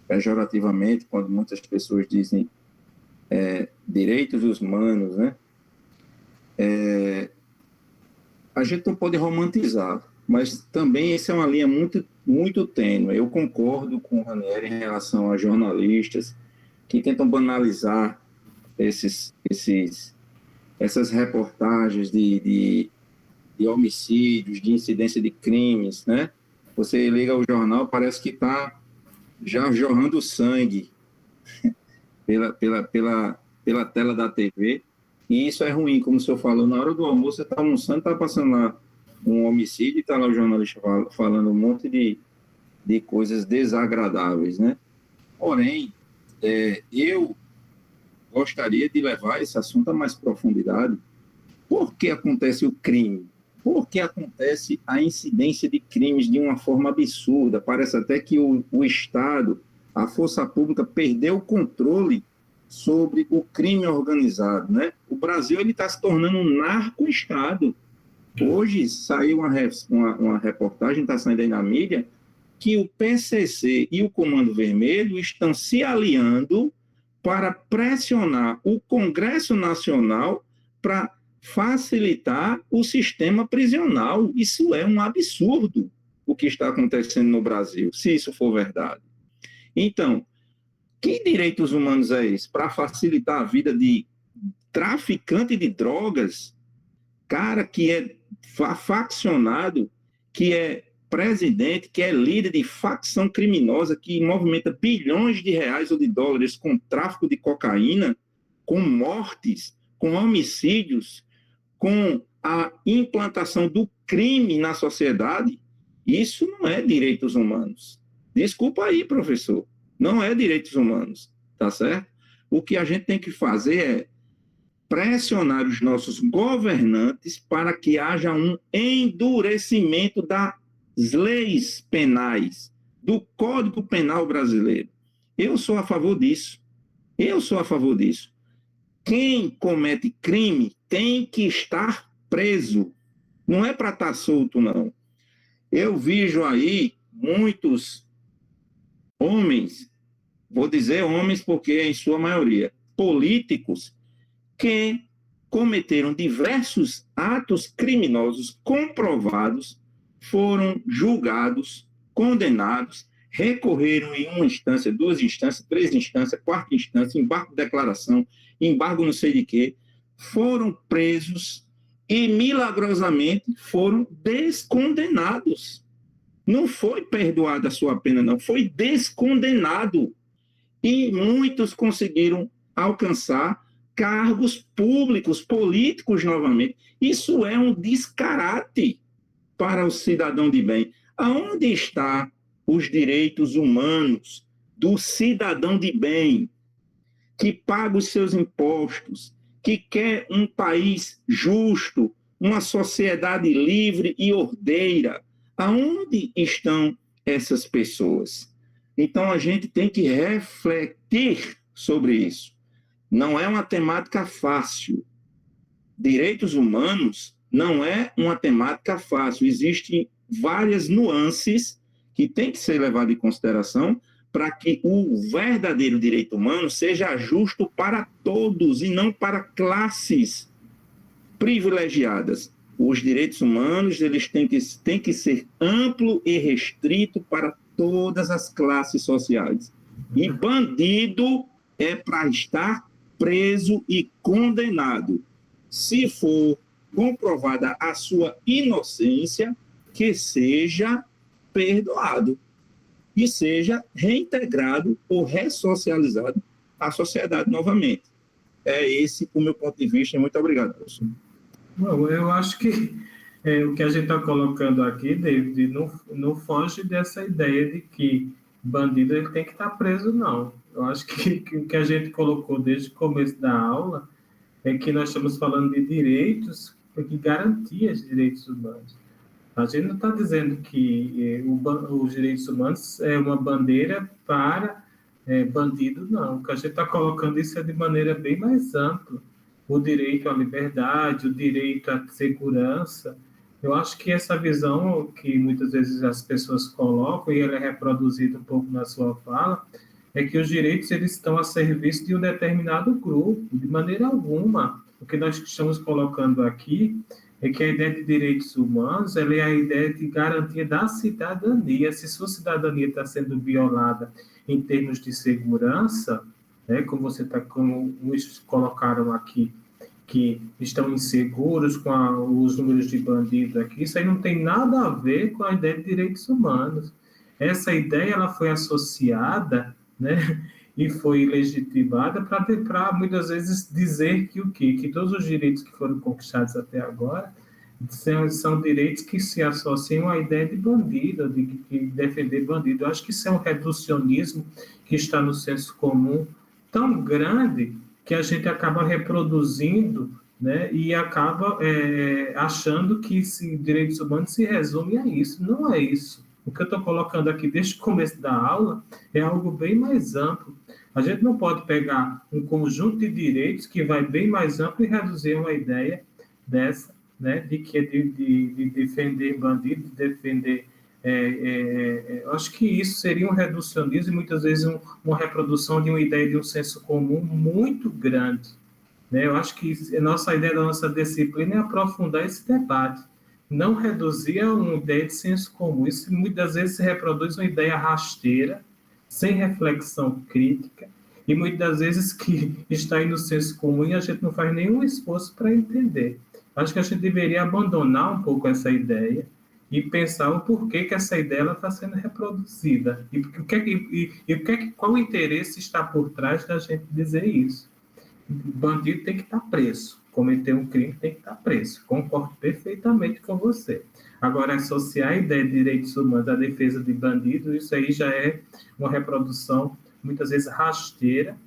pejorativamente, quando muitas pessoas dizem direitos humanos, né? A gente não pode romantizar, mas também essa é uma linha muito, muito tênue. Eu concordo com o Ranieri em relação a jornalistas que tentam banalizar essas reportagens de homicídios, de incidência de crimes, né? Você liga o jornal, parece que está já jorrando sangue pela tela da TV, e isso é ruim, como o senhor falou, na hora do almoço você está almoçando, está passando lá um homicídio e está lá o jornalista falando um monte de coisas desagradáveis, né? Porém, eu gostaria de levar esse assunto a mais profundidade. Por que acontece o crime? Por que acontece a incidência de crimes de uma forma absurda? Parece até que o Estado, a força pública, perdeu o controle sobre o crime organizado, né? O Brasil está se tornando um narco-estado. Hoje saiu uma reportagem, está saindo aí na mídia, que o PCC e o Comando Vermelho estão se aliando para pressionar o Congresso Nacional para facilitar o sistema prisional. Isso é um absurdo, o que está acontecendo no Brasil, se isso for verdade. Então, que direitos humanos é esse? Para facilitar a vida de traficante de drogas, cara que é faccionado, que é presidente, que é líder de facção criminosa, que movimenta bilhões de reais ou de dólares com tráfico de cocaína, com mortes, com homicídios, com a implantação do crime na sociedade. Isso não é direitos humanos. Desculpa aí, professor. Não é direitos humanos, tá certo? O que a gente tem que fazer é pressionar os nossos governantes para que haja um endurecimento das leis penais, do Código Penal brasileiro. Eu sou a favor disso. Eu sou a favor disso. Quem comete crime tem que estar preso. Não é para estar solto, não. Eu vejo aí muitos homens, vou dizer homens porque em sua maioria, políticos, que cometeram diversos atos criminosos comprovados, foram julgados, condenados, recorreram em uma instância, duas instâncias, três instâncias, quarta instância, embargo de declaração, embargo não sei de quê, foram presos e milagrosamente foram descondenados. Não foi perdoada a sua pena, não, foi descondenado. E muitos conseguiram alcançar cargos públicos, políticos novamente. Isso é um descarate para o cidadão de bem. Aonde estão os direitos humanos do cidadão de bem, que paga os seus impostos, que quer um país justo, uma sociedade livre e ordeira? Aonde estão essas pessoas? Então, a gente tem que refletir sobre isso. Não é uma temática fácil. Direitos humanos não é uma temática fácil. Existem várias nuances que têm que ser levadas em consideração para que o verdadeiro direito humano seja justo para todos e não para classes privilegiadas. Os direitos humanos eles têm que ser amplo e restrito para todas as classes sociais. E bandido é para estar preso e condenado. Se for comprovada a sua inocência, que seja perdoado e seja reintegrado ou ressocializado à sociedade novamente. É esse o meu ponto de vista. Muito obrigado, professor. Bom, eu acho que o que a gente está colocando aqui, David, não foge dessa ideia de que bandido ele tem que estar preso, não. Eu acho que o que a gente colocou desde o começo da aula é que nós estamos falando de direitos e garantias de direitos humanos. A gente não está dizendo que os direitos humanos é uma bandeira para bandido, não. O que a gente está colocando isso é de maneira bem mais ampla. O direito à liberdade, o direito à segurança. Eu acho que essa visão que muitas vezes as pessoas colocam, e ela é reproduzida um pouco na sua fala, é que os direitos eles estão a serviço de um determinado grupo, de maneira alguma. O que nós estamos colocando aqui é que a ideia de direitos humanos ela é a ideia de garantia da cidadania. Se sua cidadania está sendo violada em termos de segurança, né, como muitos colocaram aqui, que estão inseguros com os números de bandidos aqui, isso aí não tem nada a ver com a ideia de direitos humanos. Essa ideia ela foi associada, né, e foi legitimada para muitas vezes dizer que o quê? Que todos os direitos que foram conquistados até agora são direitos que se associam à ideia de bandido, de defender bandido. Eu acho que isso é um reducionismo que está no senso comum tão grande que a gente acaba reproduzindo, né, e acaba achando que direitos humanos se resume a isso. Não é isso. O que eu estou colocando aqui desde o começo da aula é algo bem mais amplo. A gente não pode pegar um conjunto de direitos que vai bem mais amplo e reduzir uma ideia dessa, né, de que de defender bandido, de defender... eu acho que isso seria um reducionismo e muitas vezes uma reprodução de uma ideia de um senso comum muito grande, né? Eu acho que a nossa ideia da nossa disciplina é aprofundar esse debate, não reduzir a uma ideia de senso comum. Isso muitas vezes se reproduz uma ideia rasteira, sem reflexão crítica, e muitas vezes que está aí no senso comum e a gente não faz nenhum esforço para entender. Acho que a gente deveria abandonar um pouco essa ideia e pensar o porquê que essa ideia está sendo reproduzida e qual o interesse está por trás da gente dizer isso. O bandido tem que estar preso, cometer um crime tem que estar preso. Concordo perfeitamente com você. Agora, associar a ideia de direitos humanos à defesa de bandidos, isso aí já é uma reprodução, muitas vezes rasteira,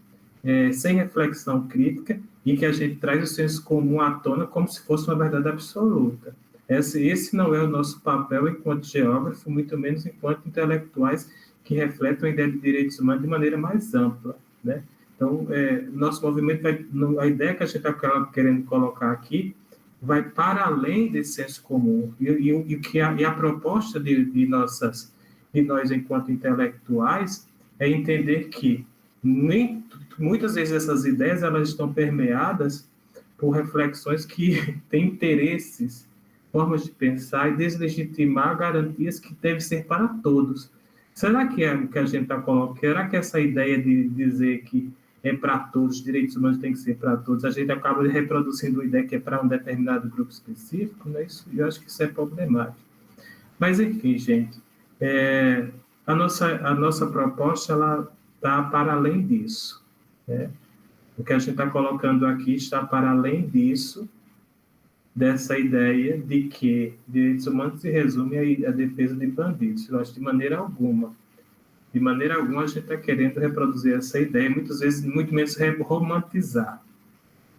sem reflexão crítica, e que a gente traz o senso comum à tona como se fosse uma verdade absoluta. Esse não é o nosso papel enquanto geógrafo, muito menos enquanto intelectuais que refletem a ideia de direitos humanos de maneira mais ampla, né? Então, nosso movimento a ideia que a gente está querendo colocar aqui vai para além desse senso comum. E a proposta de nós, enquanto intelectuais, é entender que muitas vezes essas ideias elas estão permeadas por reflexões que têm interesses, formas de pensar e deslegitimar garantias que devem ser para todos. Será que é o que a gente está colocando? Será que essa ideia de dizer que é para todos, os direitos humanos têm que ser para todos, a gente acaba reproduzindo a ideia que é para um determinado grupo específico, né? Eu acho que isso é problemático. Mas, enfim, gente, a nossa proposta ela está para além disso, né? O que a gente está colocando aqui está para além disso, dessa ideia de que direitos humanos se resume à defesa de bandidos. Eu acho de maneira alguma a gente está querendo reproduzir essa ideia, muitas vezes, muito menos romantizar.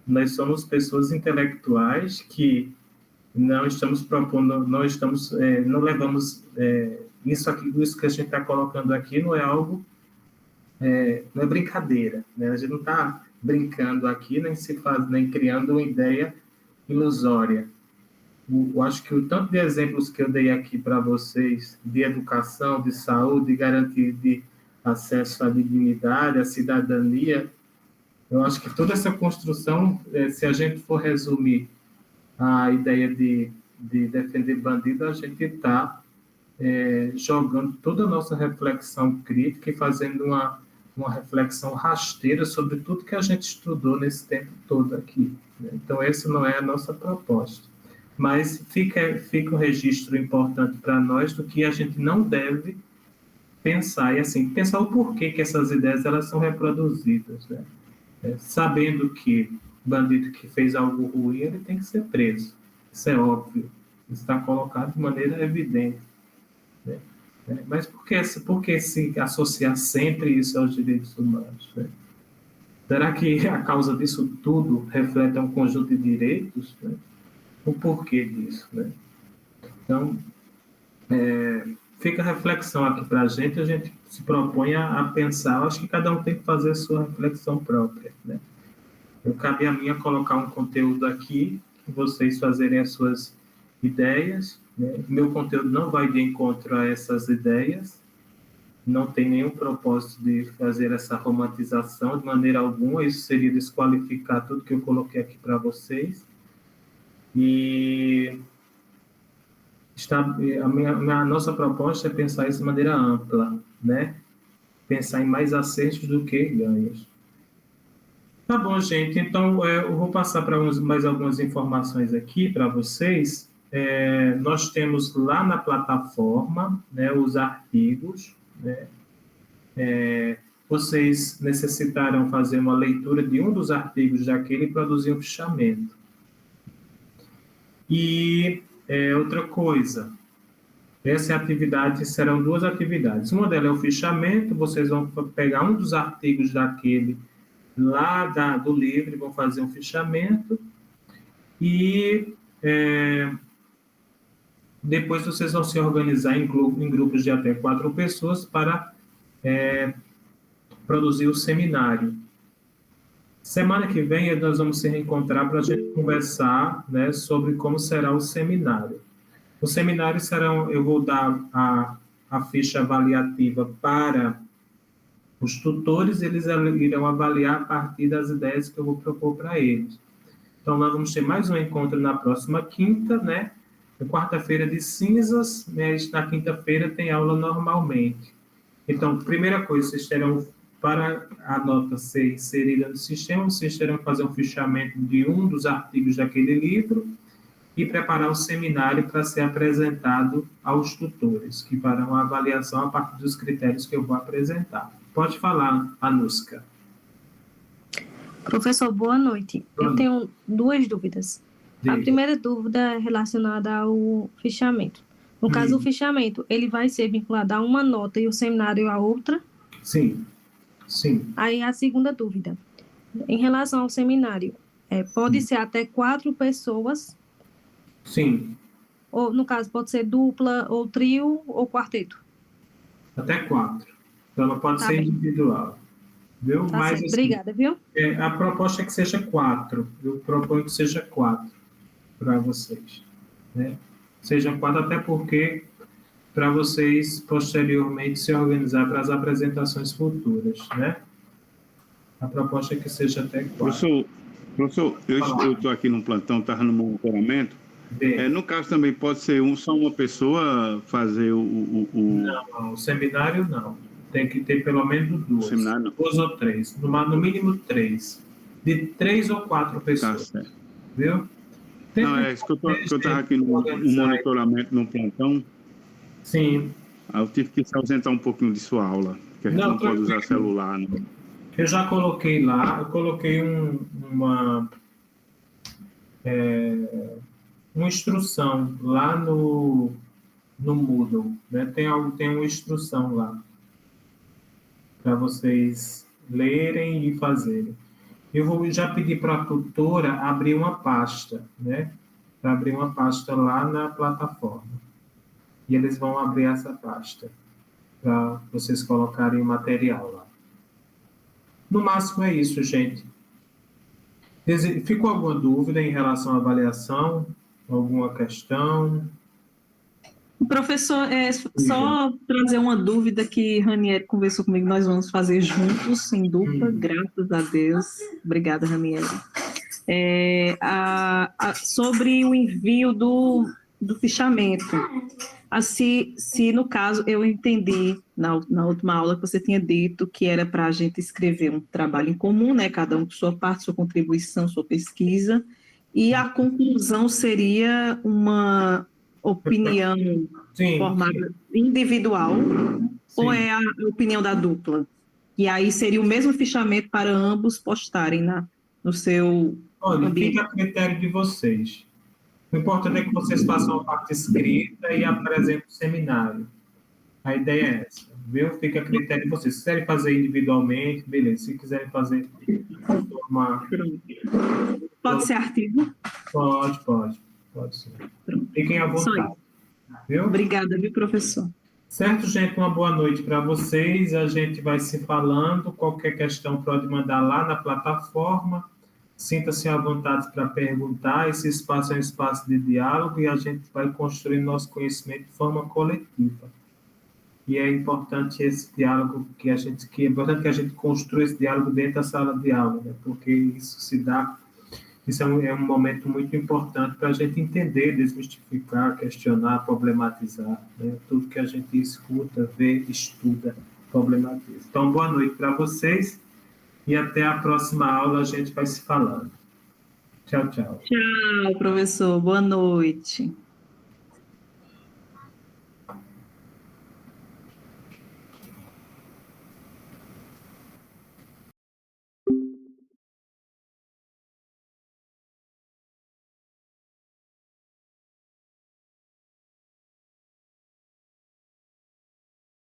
Nós somos pessoas intelectuais que não estamos propondo, não levamos isso que a gente está colocando aqui não é algo, não é brincadeira, né? A gente não está brincando aqui, nem criando uma ideia ilusória. Eu acho que o tanto de exemplos que eu dei aqui para vocês, de educação, de saúde, de garantia de acesso à dignidade, à cidadania, eu acho que toda essa construção, se a gente for resumir a ideia de defender bandido, a gente está jogando toda a nossa reflexão crítica e fazendo uma reflexão rasteira sobre tudo que a gente estudou nesse tempo todo aqui, né? Então, essa não é a nossa proposta. Mas fica um registro importante para nós do que a gente não deve pensar, e assim, pensar o porquê que essas ideias elas são reproduzidas, né? Sabendo que o bandido que fez algo ruim, ele tem que ser preso. Isso é óbvio. Isso está colocado de maneira evidente, né? Mas por que se associar sempre isso aos direitos humanos, né? Será que a causa disso tudo reflete um conjunto de direitos, né? O porquê disso, né? Então, fica a reflexão aqui para a gente se propõe a pensar. Eu acho que cada um tem que fazer a sua reflexão própria, né? Cabe a mim colocar um conteúdo aqui, vocês fazerem as suas ideias, né? Meu conteúdo não vai de encontro a essas ideias, não tem nenhum propósito de fazer essa romantização de maneira alguma, isso seria desqualificar tudo que eu coloquei aqui para vocês. E a nossa proposta é pensar isso de maneira ampla, né? Pensar em mais acertos do que ganhos. Tá bom, gente. Então, eu vou passar para mais algumas informações aqui para vocês. Nós temos lá na plataforma, né, os artigos, né? Vocês necessitarão fazer uma leitura de um dos artigos daquele e produzir um fichamento. E outra coisa, essa atividade, serão duas atividades. Uma delas é o fichamento, vocês vão pegar um dos artigos daquele lá do livro, vão fazer um fichamento, e depois vocês vão se organizar em grupos de até 4 pessoas para produzir o seminário. Semana que vem nós vamos se reencontrar para a gente conversar, né, sobre como será o seminário. O seminário eu vou dar a ficha avaliativa para os tutores, eles irão avaliar a partir das ideias que eu vou propor para eles. Então, nós vamos ter mais um encontro na próxima quinta, né? Quarta-feira de cinzas, né? Na quinta-feira tem aula normalmente. Então, primeira coisa, vocês terão, para a nota ser inserida no sistema, vocês terão que fazer um fichamento de um dos artigos daquele livro e preparar o seminário para ser apresentado aos tutores, que farão a avaliação a partir dos critérios que eu vou apresentar. Pode falar, Anuska. Professor, boa noite. Eu tenho 2 dúvidas. A primeira dúvida é relacionada ao fichamento. No caso, o fichamento, ele vai ser vinculado a uma nota e o seminário a outra? Sim. Aí a segunda dúvida, em relação ao seminário, pode ser até 4 pessoas? Sim. Ou, no caso, pode ser dupla, ou trio, ou quarteto? Até 4. Então, ela pode ser individual. viu? Tá Mas, certo. assim, Obrigada, viu? a proposta é que seja 4. Eu proponho que seja 4 para vocês, né? Sejam 4, até porque para vocês posteriormente se organizar para as apresentações futuras, né? A proposta é que seja até 4. Professor, eu estou aqui no plantão, estava no monitoramento. No caso também pode ser só uma pessoa fazer Não, o seminário não. Tem que ter pelo menos 2. Seminário não. 2 ou 3. No mínimo 3. De 3 ou 4 pessoas. Tá certo. Viu? Não, é isso que eu estava aqui no monitoramento, no plantão. Sim. Aí eu tive que se ausentar um pouquinho de sua aula, porque a gente não pode usar celular, né? Eu já coloquei lá, eu coloquei uma instrução lá no Moodle, né? Tem uma instrução lá para vocês lerem e fazerem. Eu vou já pedir para a tutora abrir uma pasta, né? Para abrir uma pasta lá na plataforma. E eles vão abrir essa pasta para vocês colocarem o material lá. No máximo é isso, gente. Ficou alguma dúvida em relação à avaliação? Alguma questão? Professor, só trazer uma dúvida que Ranieri conversou comigo, nós vamos fazer juntos, em dupla, graças a Deus. Obrigada, Ranieri. Sobre o envio do fichamento. Se no caso eu entendi na última aula que você tinha dito que era para a gente escrever um trabalho em comum, né? Cada um com sua parte, sua contribuição, sua pesquisa, e a conclusão seria uma opinião formada individual, ou é a opinião da dupla? E aí seria o mesmo fichamento para ambos postarem no seu ambiente? Fica a critério de vocês. O importante é que vocês façam a parte escrita e apresentem o seminário. A ideia é essa, viu? Fica a critério de vocês. Se quiserem fazer individualmente, beleza. Se quiserem fazer Pode ser artigo? Pode ser. Fiquem à vontade. Viu? Obrigada, viu, professor? Certo, gente? Uma boa noite para vocês. A gente vai se falando. Qualquer questão pode mandar lá na plataforma. Sinta-se à vontade para perguntar. Esse espaço é um espaço de diálogo e a gente vai construir nosso conhecimento de forma coletiva. E é importante esse diálogo é importante que a gente construa esse diálogo dentro da sala de aula, né? Porque isso é um momento muito importante para a gente entender, desmistificar, questionar, problematizar, né? Tudo que a gente escuta, vê, estuda, problematiza. Então, boa noite para vocês. E até a próxima aula a gente vai se falando. Tchau, tchau. Tchau, professor. Boa noite.